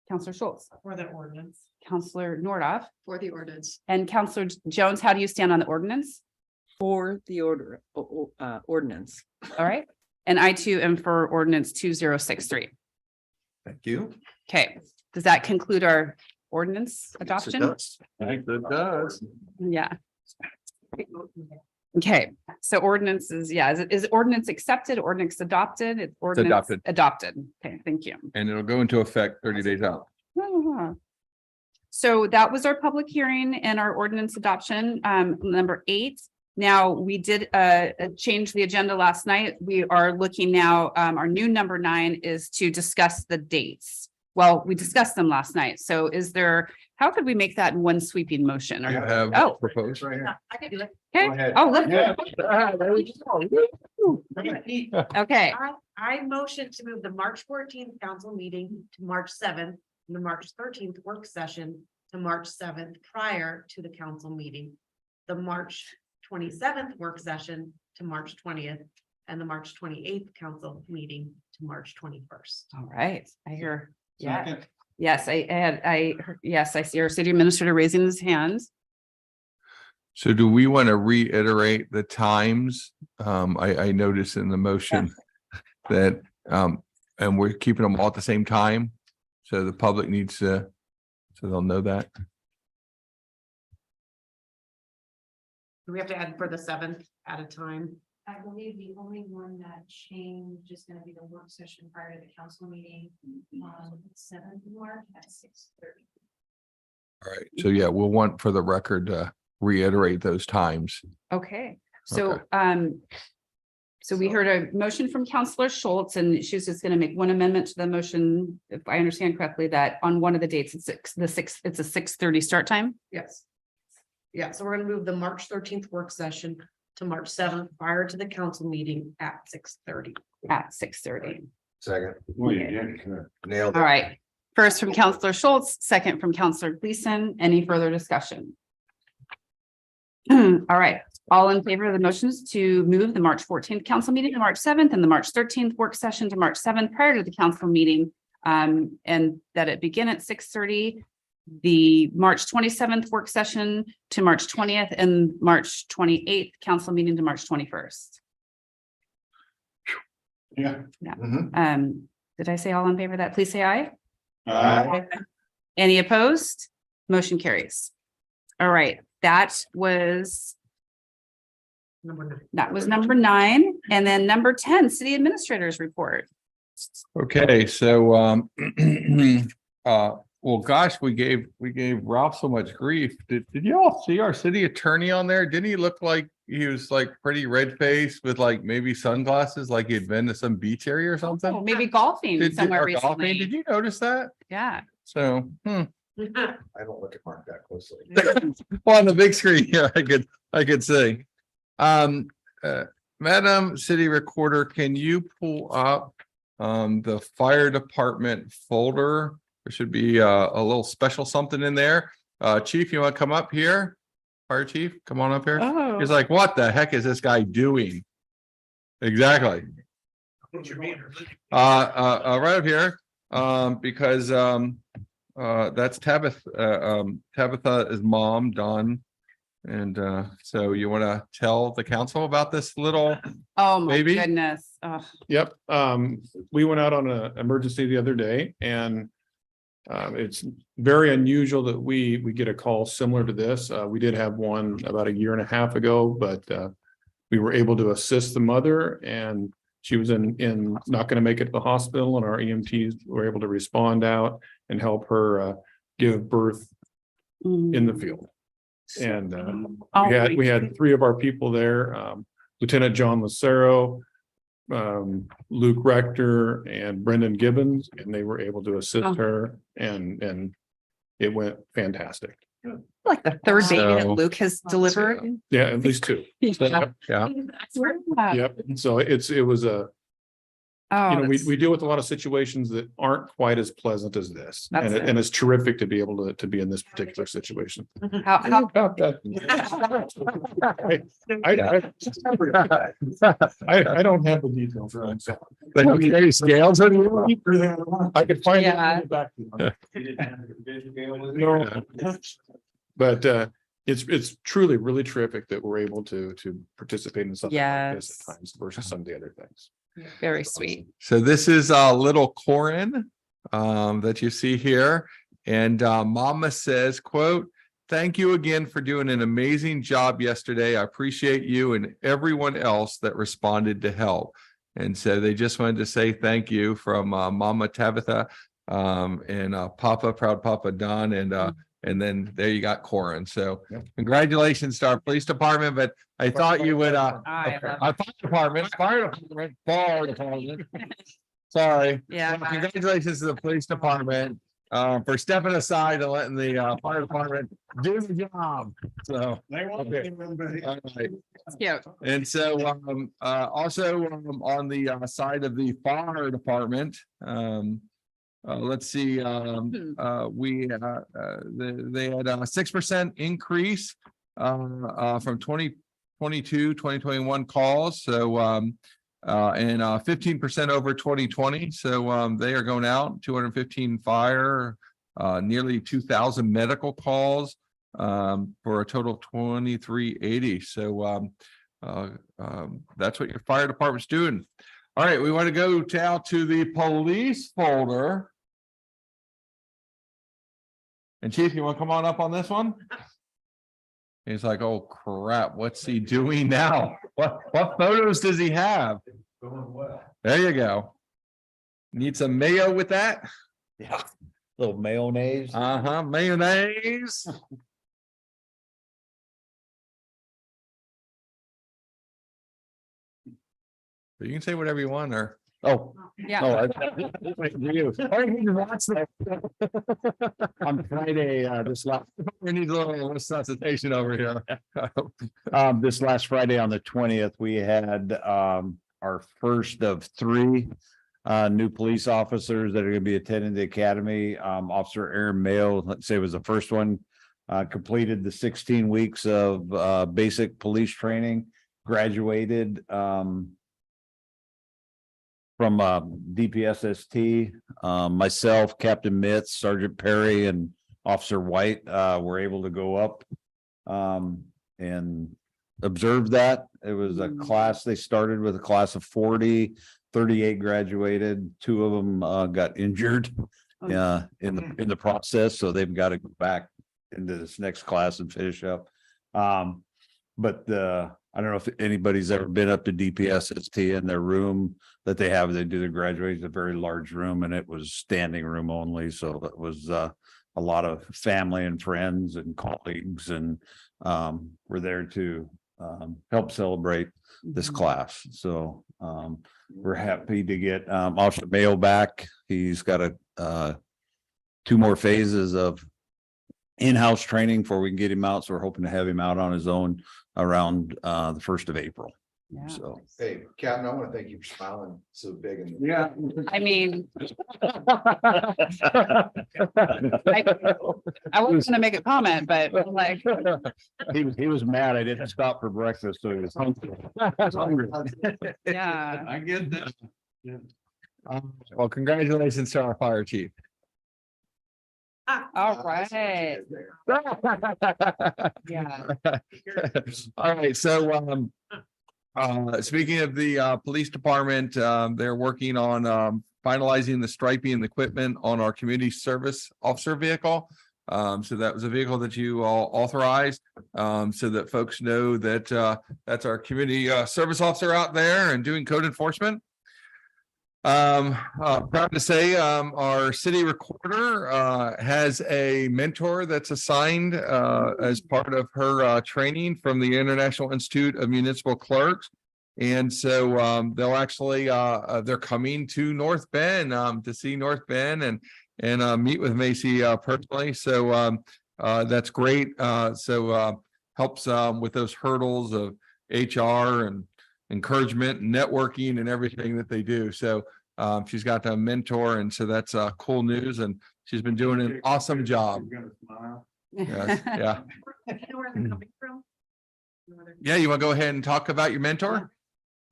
Counselor Schultz, For the ordinance. Counselor Nordoff, For the ordinance. and Counselor Jones, how do you stand on the ordinance? For the ordinance. All right, and I too am for ordinance 2063. Thank you. Okay, does that conclude our ordinance adoption? I think that does. Yeah. Okay, so ordinances, is ordinance accepted, ordinance adopted? It's ordinance adopted. Adopted. Okay, thank you. And it'll go into effect 30 days out. So that was our public hearing and our ordinance adoption, number 8. Now, we did change the agenda last night. We are looking now, our new number 9 is to discuss the dates. Well, we discussed them last night. So how could we make that in one sweeping motion? I Or- have Oh. proposed. Right here. I can do it. Okay, ahead. oh, let's, okay, I motion to move the March 14th council meeting to March 7th, and the March 13th work session to March 7th prior to the council meeting. The March 27th work session to March 20th, and the March 28th council meeting to March 21st. All right, I hear, yeah, Second. yes, yes, I see our city administrator raising his hand. So do we want to reiterate the times? I noticed in the motion that, and we're keeping them all at the same time. So the public needs to, so they'll know that. Do we have to add for the 7th at a time? I believe the only one that changed is gonna be the work session prior to the council meeting on 7th of March at 6:30. All right. So yeah, we'll want for the record to reiterate those times. Okay, so, Okay. so we heard a motion from Counselor Schultz, and she was just gonna make one amendment to the motion, if I understand correctly, that on one of the dates, it's it's a 6:30 start time. Yes. Yeah, so we're gonna move the March 13th work session to March 7th prior to the council meeting at 6:30. At 6:30. Second. Nailed All right, first from Counselor Schultz, second from Counselor Gleason. Any further discussion? All right, all in favor of the motions to move the March 14th council meeting to March 7th and the March 13th work session to March 7th prior to the council meeting. And that it begin at 6:30, the March 27th work session to March 20th and March 28th council meeting to March 21st. Yeah. Did I say all in favor of that? Please say aye. Aye. Any opposed? Motion carries. All right, that was number 9. And then number 10, city administrators report. Okay, so well, gosh, we gave Ralph so much grief. Did you all see our city attorney on there? Didn't he look like he was like pretty red faced with like maybe sunglasses, like he'd been to some beach area or something? Oh, maybe golfing somewhere or golfing? recently. Did you notice that? Yeah. So, I don't look at Mark that closely. well, on the big screen, yeah, I could see. Madam City Recorder, can you pull up the fire department folder? There should be a little special something in there. Chief, you want to come up here? Fire chief, come on up here. Oh. He's like, what the heck is this guy doing? Exactly. What's your meter? Right up here, because that's Tabitha's mom, Dawn. And so you want to tell the council about this little Oh, my baby? goodness. Oh, Yep, we went out on an emergency the other day and it's very unusual that we get a call similar to this. We did have one about 1.5 years ago, but we were able to assist the mother and she was in not going to make it to the hospital, and our EMTs were able to respond out and help her give birth in the field. And we had 3 of our people there, Lieutenant John Lucero, Luke Rector and Brendan Gibbons, and they were able to assist her and it went fantastic. like the third baby that So- Luke has delivered. Yeah, at least 2. Yeah. Yeah. Yep. So it was a, Oh, you know, that's- we deal with a lot of situations that aren't quite as pleasant as this. That's And it. and it's terrific to be able to be in this particular situation. how, I don't have the details. right, so Like, okay, scales are I could find it. Yeah. and get back to you. No. But it's truly really terrific that we're able to participate in something like this Yes. at times versus some of the other things. very sweet. So this is little Corin that you see here. And Mama says, quote, "Thank you again for doing an amazing job yesterday. I appreciate you and everyone else that responded to help." And so they just wanted to say thank you from Mama Tabitha and Papa, proud Papa Don, and then there you got Corin. So congratulations to our police department, but I thought you would I love fire department. Sorry. Yeah. Congratulations to the police department for stepping aside and letting the fire department do the job. So. Okay. All right. It's cute. And so also on the side of the fire department, let's see, we, they had a 6% increase from 2021 calls. So, and 15% over 2020. So, they are going out 215 fire, nearly 2,000 medical calls, for a total of 2,380. So, that's what your fire department's doing. All right, we want to go down to the police folder. And Chief, you want to come on up on this one? He's like, oh crap, what's he doing now? What photos does he have? There you go. Need some mayo with that? Yeah, little mayonnaise. Mayonnaise. You can say whatever you want, or Oh. Yeah. No, on Friday, this last, we need a little resuscitation over here. this last Friday on the 20th, we had, our first of 3 new police officers that are going to be attending the academy. Officer Aaron Mayo, let's say was the first one, completed the 16 weeks of, basic police training, graduated, from DPSST, myself, Captain Mitz, Sergeant Perry, and Officer White were able to go up and observe that. It was a class, they started with a class of 40, 38 graduated, 2 of them got injured in the process, so they've got to go back into this next class and finish up. But I don't know if anybody's ever been up to DPSST in their room that they have. They do the graduation, a very large room, and it was standing room only. So it was a lot of family and friends and colleagues, and were there to help celebrate this class. So we're happy to get Officer Mayo back. He's got 2 more phases of in-house training before we can get him out. So we're hoping to have him out on his own around the 1st of April. Yeah. So. Hey, Captain, I want to thank you for smiling so big. And Yeah. I mean, I wasn't gonna make a comment, but like, He was mad. I didn't stop for breakfast, so he was hungry. yeah. I get that. Well, congratulations to our fire chief. All right. Yeah. All right, so speaking of the police department, they're working on finalizing the striping and equipment on our community service officer vehicle. So that was a vehicle that you all authorized, so that folks know that that's our community service officer out there and doing code enforcement. Proud to say, our city recorder has a mentor that's assigned as part of her training from the International Institute of Municipal Clerks. And so they'll actually they're coming to North Bend to see North Bend and meet with Macy personally. So that's great. So helps with those hurdles of HR and encouragement and networking and everything that they do. So she's got a mentor, and so that's cool news, and she's been doing an awesome job. Yes, yeah. You know where they're coming from? Yeah, you want to go ahead and talk about your mentor?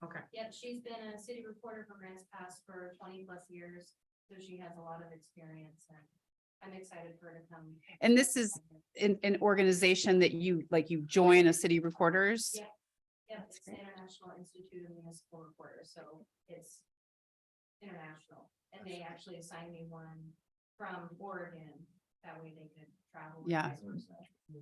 Okay. Yep, she's been a city reporter for Grants Pass for 20+ years, so she has a lot of experience, and I'm excited for her to come. And this is an organization that you join a city reporters? Yeah. Yeah, it's the International Institute of Municipal Reporters, so it's international, and they actually assigned me one from Oregon. That way they could travel. Yeah. vice versa.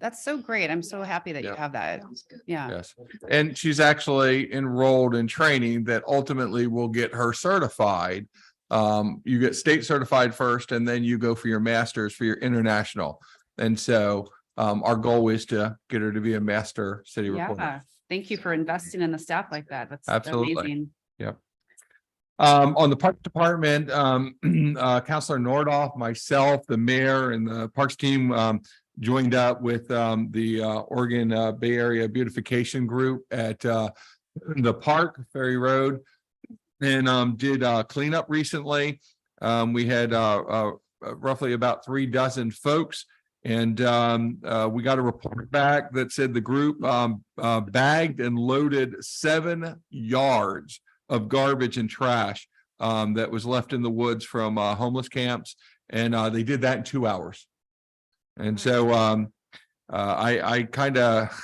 That's so great. I'm so happy that you Yeah. have that. Yeah. Yes. And she's actually enrolled in training that ultimately will get her certified. You get state certified first, and then you go for your master's for your international. And so our goal is to get her to be a master city reporter. Yeah. Thank you for investing in the staff like that. That's Absolutely. amazing. Yep. On the Parks Department, Counselor Nordoff, myself, the mayor, and the Parks team joined up with the Oregon Bay Area Beautification Group at the park, Ferry Road, and did cleanup recently. We had roughly about 36 folks. And we got a report back that said the group bagged and loaded 7 yards of garbage and trash that was left in the woods from homeless camps. And they did that in 2 hours. And so I kind of,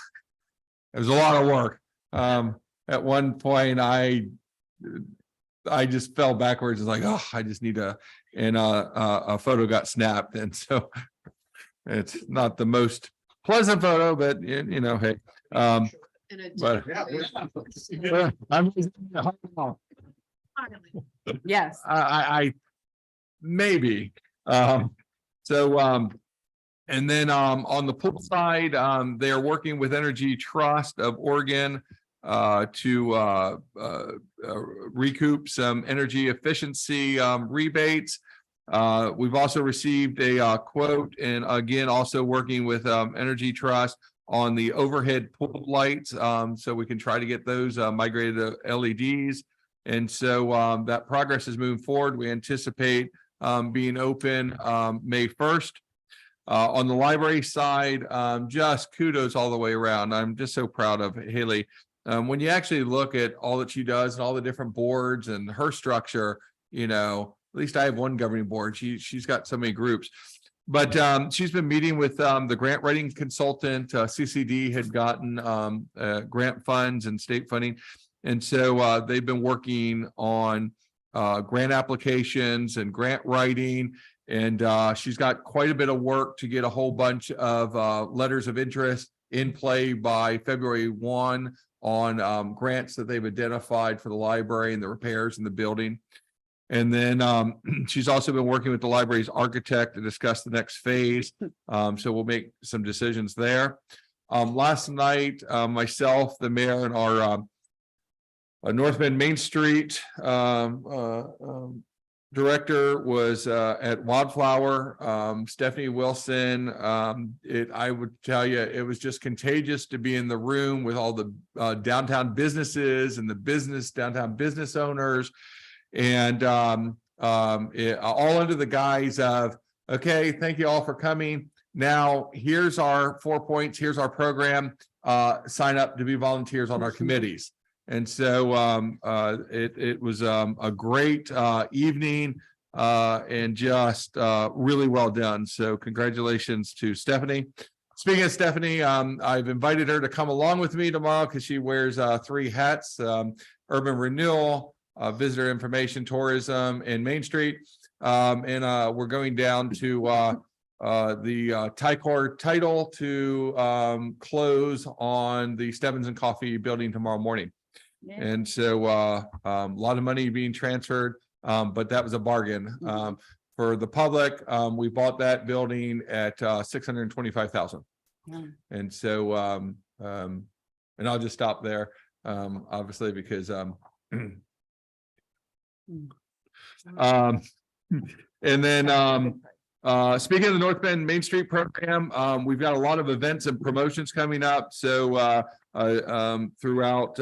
it was a lot of work. At one point, I just fell backwards. It's like, oh, I just need to, and a photo got snapped. And so it's not the most pleasant photo, but you know, hey, but I'm Yes. I maybe. And then on the pool side, they are working with Energy Trust of Oregon to recoup some energy efficiency rebates. We've also received a quote, and again, also working with Energy Trust on the overhead pool lights, so we can try to get those migrated to LEDs. And so that progress is moving forward. We anticipate being open May 1st. On the library side, just kudos all the way around. I'm just so proud of Haley. When you actually look at all that she does and all the different boards and her structure, you know, at least I have one governing board. She's got so many groups, but she's been meeting with the grant writing consultant. CCD had gotten grant funds and state funding. And so they've been working on grant applications and grant writing. And she's got quite a bit of work to get a whole bunch of letters of interest in play by February 1 on grants that they've identified for the library and the repairs in the building. And then she's also been working with the library's architect to discuss the next phase. So we'll make some decisions there. Last night, myself, the mayor, and our North Bend Main Street director was at Wildflower. Stephanie Wilson, I would tell you, it was just contagious to be in the room with all the downtown businesses and the downtown business owners, and all under the guise of, okay, thank you all for coming. Now here's our 4 points. Here's our program. Sign up to be volunteers on our committees. And so it was a great evening and just really well done. So congratulations to Stephanie. Speaking of Stephanie, I've invited her to come along with me tomorrow because she wears 3 hats: urban renewal, visitor information, tourism, and Main Street. And we're going down to the Ticor title to close on the Stebbins and Coffee building tomorrow morning. Yeah. And so a lot of money being transferred, but that was a bargain for the public. We bought that building at $625,000. Yeah. And so and I'll just stop there, obviously, because and then speaking of the North Bend Main Street program, we've got a lot of events and promotions coming up. So throughout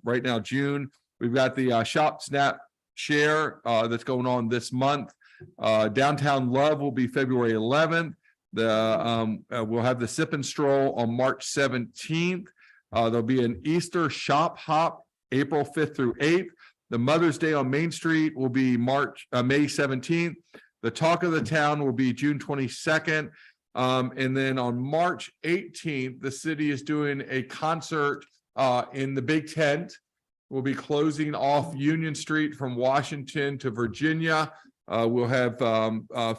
right now, June, we've got the Shop Snap Share that's going on this month. Downtown Love will be February 11th. We'll have the Sip and Stroll on March 17th. There'll be an Easter Shop Hop April 5th through 8th. The Mother's Day on Main Street will be May 17th. The Talk of the Town will be June 22nd. And then on March 18th, the city is doing a concert in the Big Tent. We'll be closing off Union Street from Washington to Virginia. We'll have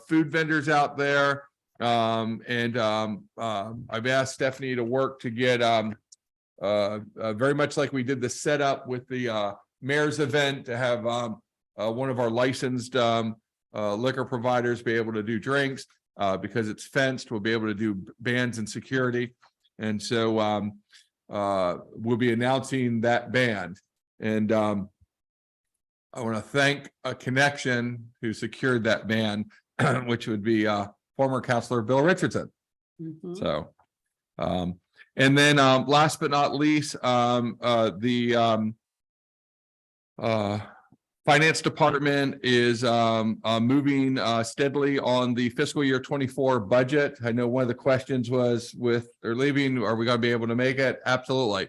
food vendors out there. And I've asked Stephanie to work to get very much like we did the setup with the mayor's event, to have one of our licensed liquor providers be able to do drinks. Because it's fenced, we'll be able to do bands and security. And so we'll be announcing that band. And I want to thank a connection who secured that band, which would be former Councilor Bill Richardson. Mm-hmm. So, and then last but not least, Finance Department is moving steadily on the fiscal year 24 budget. I know one of the questions was with they're leaving, are we going to be able to make it? Absolutely.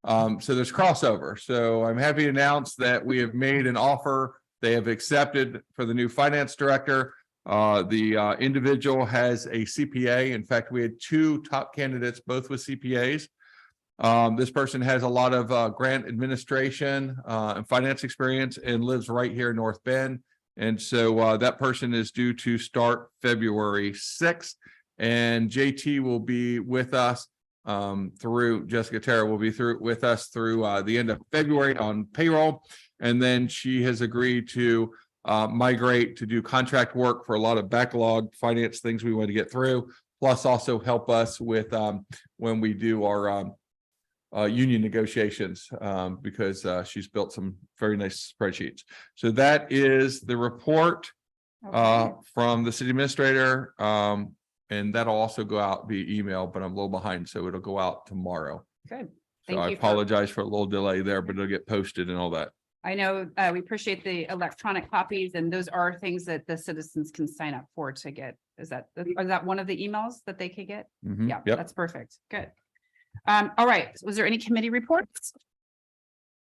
So there's crossover. So I'm happy to announce that we have made an offer. They have accepted for the new finance director. The individual has a CPA. In fact, we had 2 top candidates, both with CPAs. This person has a lot of grant administration and finance experience and lives right here in North Bend. And so that person is due to start February 6th. And JT will be with us through Jessica Terra will be with us through the end of February on payroll. And then she has agreed to migrate to do contract work for a lot of backlog finance things we want to get through, plus also help us with when we do our union negotiations because she's built some very nice spreadsheets. So that is the report from the city administrator. And that'll also go out via email, but I'm a little behind, so it'll go out tomorrow. Good. So I apologize for a little delay there, but it'll get posted and all that. I know we appreciate the electronic copies, and those are things that the citizens can sign up for to get. Is that one of the emails that they could get? Mhm. Yeah, Yep. that's perfect. Good. All right. Was there any committee reports?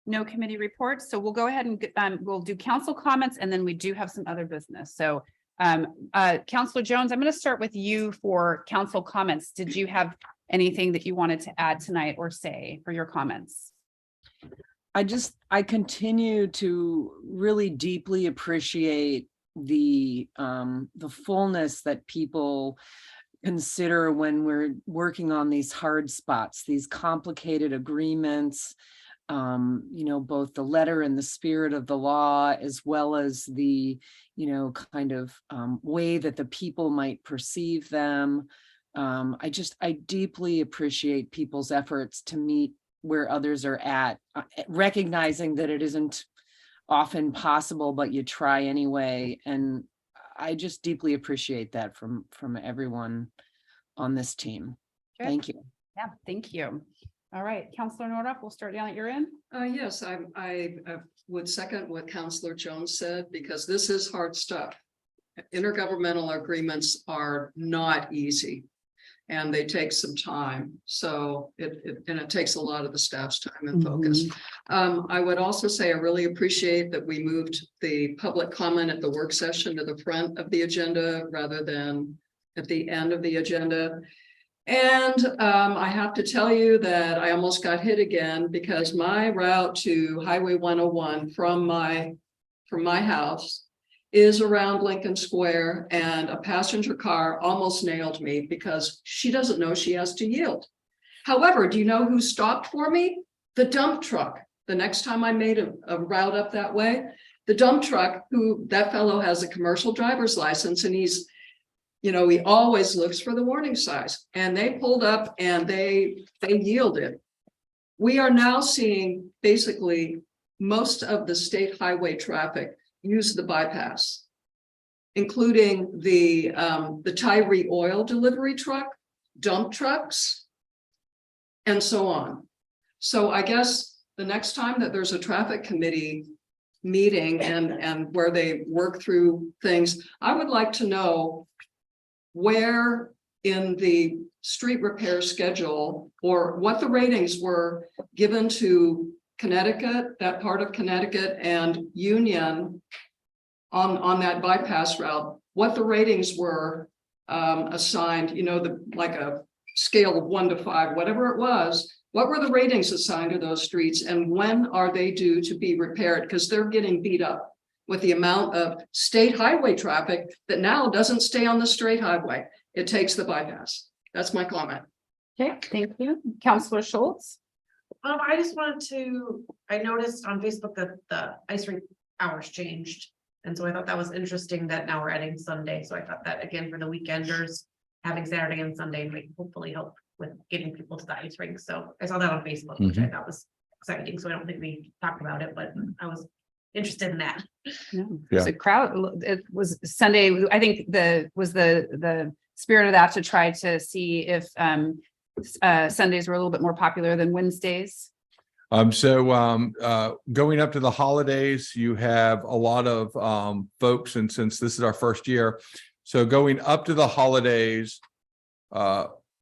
No committee reports. So we'll go ahead and we'll do council comments, and then we do have some other business. So Councilor Jones, I'm going to start with you for council comments. Did you have anything that you wanted to add tonight or say for your comments? I continue to really deeply appreciate the fullness that people consider when we're working on these hard spots, these complicated agreements, both the letter and the spirit of the law, as well as the, kind of way that the people might perceive them. I deeply appreciate people's efforts to meet where others are at, recognizing that it isn't often possible, but you try anyway. And I just deeply appreciate that from everyone on this team. Good. Thank you. Yeah, thank you. All right, Councilor Nordup, we'll start down at your end. Yes, I would second what Councilor Jones said, because this is hard stuff. Intergovernmental agreements are not easy, and they take some time. So it takes a lot of the staff's time and focus. I would also say I really appreciate that we moved the public comment at the work session to the front of the agenda rather than at the end of the agenda. And I have to tell you that I almost got hit again because my route to Highway 101 from my house is around Lincoln Square, and a passenger car almost nailed me because she doesn't know she has to yield. However, do you know who stopped for me? The dump truck. The next time I made a route up that way, the dump truck, that fellow has a commercial driver's license, and he always looks for the warning signs, and they pulled up and they yielded. We are now seeing basically most of the state highway traffic use the bypass, including the Tyree oil delivery truck, dump trucks, and so on. So I guess the next time that there's a traffic committee meeting and where they work through things, I would like to know where in the street repair schedule or what the ratings were given to Connecticut, that part of Connecticut, and Union on that bypass route, what the ratings were assigned, like a scale of 1 to 5, whatever it was, what were the ratings assigned to those streets, and when are they due to be repaired? Because they're getting beat up with the amount of state highway traffic that now doesn't stay on the straight highway. It takes the bypass. That's my comment. Okay, thank you. Councilor Schultz. I just I noticed on Facebook that the ice rink hours changed. And so I thought that was interesting that now we're adding Sunday. So I thought that again for the weekenders, having Saturday and Sunday might hopefully help with getting people to the ice rink. So I saw that on Facebook, which I thought was exciting. So I don't think we talked about it, but I was interested in that. Yeah. So it was Sunday. I think the spirit of that to try to see if Sundays were a little bit more popular than Wednesdays. Going up to the holidays, you have a lot of folks, and since this is our first year, so going up to the holidays,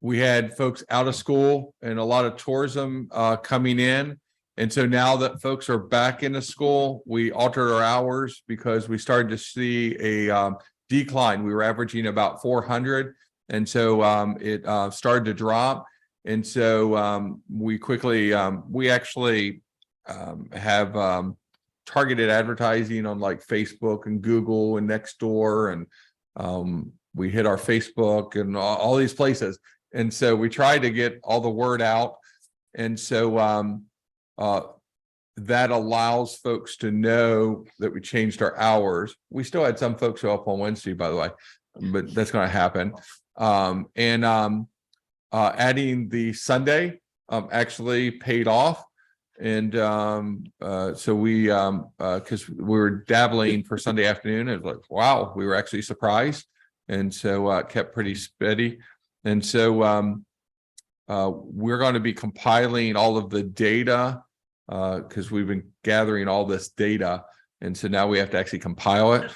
we had folks out of school and a lot of tourism coming in. And so now that folks are back into school, we altered our hours because we started to see a decline. We were averaging about 400. And so it started to drop. And so we quickly, we actually have targeted advertising on like Facebook and Google and Nextdoor. And we hit our Facebook and all these places. And so we tried to get all the word out. And so that allows folks to know that we changed our hours. We still had some folks show up on Wednesday, by the way, but that's going to happen. Adding the Sunday actually paid off. And so we, because we were dabbling for Sunday afternoon, it was like, wow, we were actually surprised. And so it kept pretty steady. And so we're going to be compiling all of the data because we've been gathering all this data. And so now we have to actually compile it.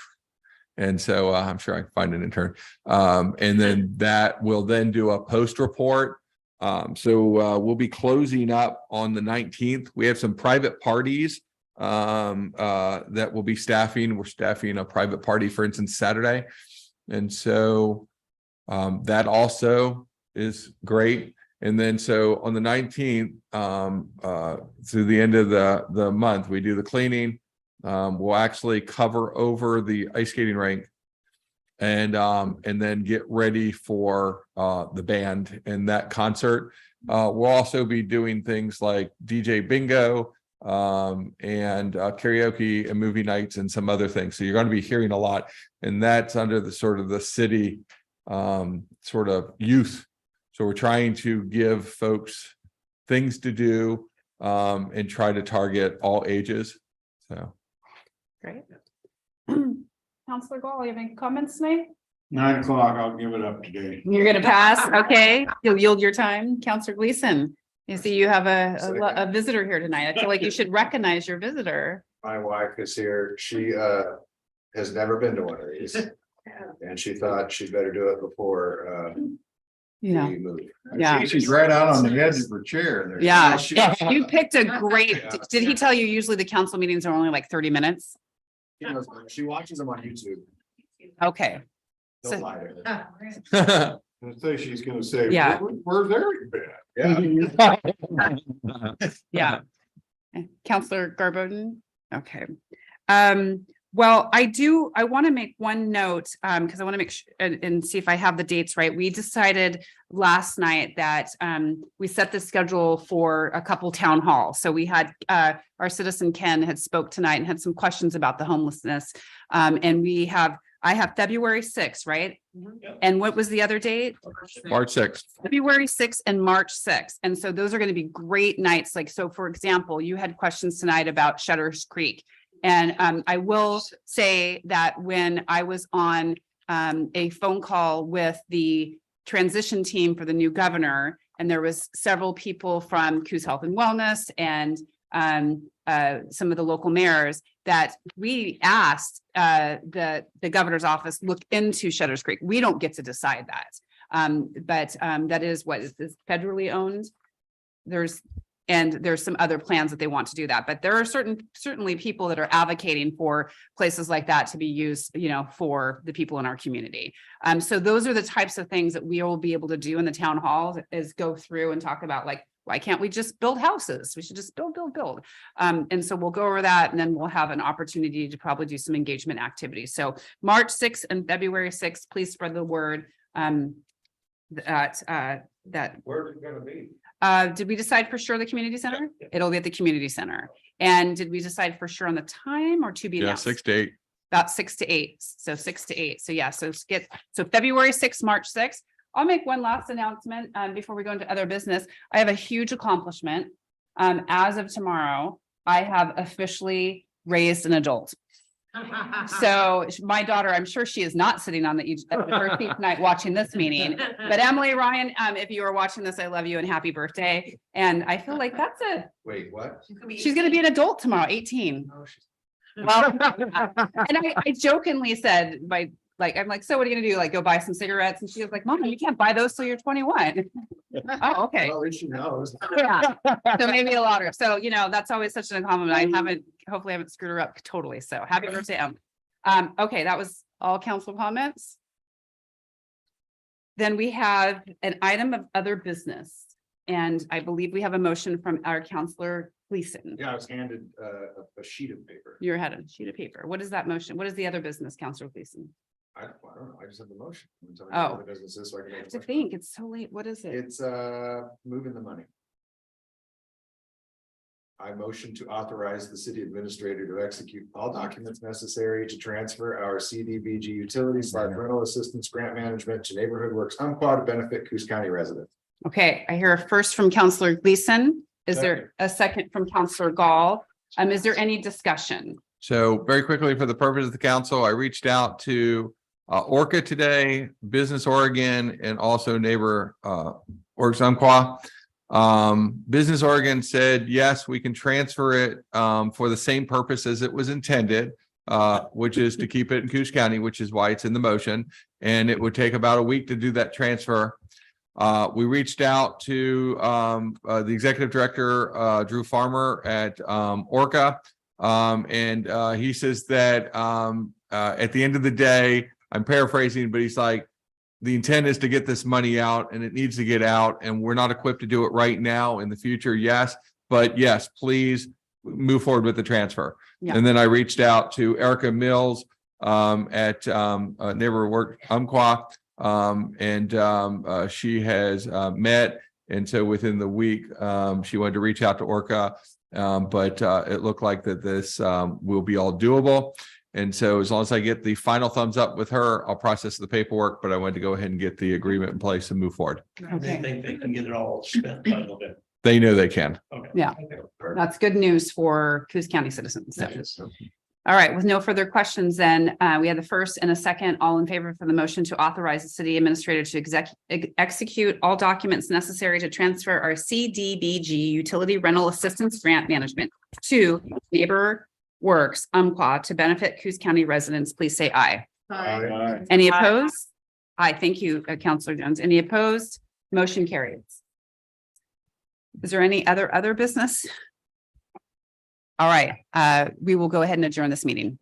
And so I'm sure I can find an intern. And then that will then do a post report. So we'll be closing up on the 19th. We have some private parties that will be staffing. We're staffing a private party, for instance, Saturday. And so that also is great. And then so on the 19th, through the end of the month, we do the cleaning. We'll actually cover over the ice skating rink and then get ready for the band and that concert. We'll also be doing things like DJ bingo and karaoke and movie nights and some other things. So you're going to be hearing a lot, and that's under the sort of the city sort of youth. So we're trying to give folks things to do and try to target all ages. So. Great. Counselor Gall, you have any comments tonight? 9 o'clock, I'll give it up today. You're gonna pass, okay? You'll yield your time. Counselor Gleason, you see you have a visitor here tonight. I feel like you should recognize your visitor. My wife is here. She has never been to one of these. And she thought she'd better do it before You know, we move. yeah. She's right out on the edge of her chair there. Yeah, you picked a great, did he tell you usually the council meetings are only like 30 minutes? She watches them on YouTube. Okay. Don't So- lie to her. I say she's gonna say, Yeah. where's Eric been? Yeah. Yeah. Counselor Garboden, okay. Well, I want to make one note, because I want to make sure and see if I have the dates right. We decided last night that we set the schedule for a couple town halls. So we had our citizen Ken had spoke tonight and had some questions about the homelessness. And I have February 6th, right? And what was the other date? March 6th. February 6th and March 6th. And so those are going to be great nights. Like, so for example, you had questions tonight about Shutters Creek. And I will say that when I was on a phone call with the transition team for the new governor, and there was several people from Coos Health and Wellness and some of the local mayors, that we asked the governor's office look into Shutters Creek. We don't get to decide that, but that is what is federally owned. There's some other plans that they want to do that, but there are certainly people that are advocating for places like that to be used, for the people in our community. So those are the types of things that we will be able to do in the town halls, is go through and talk about, like, why can't we just build houses? We should just build. And so we'll go over that, and then we'll have an opportunity to probably do some engagement activities. So March 6th and February 6th, please spread the word that Where's it gonna be? did we decide for sure the community center? It'll be at the community center. And did we decide for sure on the time, or to be Yeah, announced? 6 to 8. About 6 to 8. So 6 to 8. So yeah, so February 6th, March 6th. I'll make one last announcement before we go into other business. I have a huge accomplishment. As of tomorrow, I have officially raised an adult. So my daughter, I'm sure she is not sitting on her seat tonight watching this meeting. But Emily, Ryan, if you are watching this, I love you and happy birthday. And I feel like Wait, what? she's gonna be an adult tomorrow, 18. Well, and I jokingly said, I'm like, so what are you gonna do? Like go buy some cigarettes? And she was like, Mom, you can't buy those till you're 21. Oh, okay. Well, at least she knows. Yeah. So maybe a lot of, so, you know, that's always such an compliment. Hopefully I haven't screwed her up totally. So happy birthday, Em. Okay, that was all council comments. Then we have an item of other business. And I believe we have a motion from our Counselor Gleason. Yeah, I was handed a sheet of paper. You're ahead of a sheet of paper. What is that motion? What is the other business, Counselor Gleason? I don't know. I just have the motion. I'm telling Oh. you what the business is, so I can I make have a to motion. think, it's so late. What is it? It's moving the money. I motion to authorize the city administrator to execute all documents necessary to transfer our CDBG utilities rental assistance grant management to Neighborhood Works Umpqua to benefit Coos County residents. Okay, I hear a first from Counselor Gleason. Is there a second from Counselor Gall? Is there any discussion? So very quickly, for the purpose of the council, I reached out to Orca today, Business Oregon, and also neighbor Works Umpqua. Business Oregon said, yes, we can transfer it for the same purpose as it was intended, which is to keep it in Coos County, which is why it's in the motion. And it would take about a week to do that transfer. We reached out to the executive director, Drew Farmer at Orca. And he says that at the end of the day, I'm paraphrasing, but he's like, the intent is to get this money out and it needs to get out, and we're not equipped to do it right now. In the future, yes, but yes, please move forward with the transfer. Yeah. And then I reached out to Erica Mills at Neighbor Work Umpqua, and she has met, and so within the week she wanted to reach out to Orca, but it looked like that this will be all doable. And so as long as I get the final thumbs up with her, I'll process the paperwork, but I wanted to go ahead and get the agreement in place and move forward. They Okay, think they can get it all spent by November. They know they can. Okay. Yeah. That's good news for Coos County citizens. So. All right, with no further questions, then we have the first and a second. All in favor for the motion to authorize the city administrator to execute all documents necessary to transfer our CDBG utility rental assistance grant management to Neighbor Works Umpqua to benefit Coos County residents, please say aye. Any opposed? Aye, thank you, Counselor Jones. Any opposed? Motion carries. Is there any other business? All right, we will go ahead and adjourn this meeting.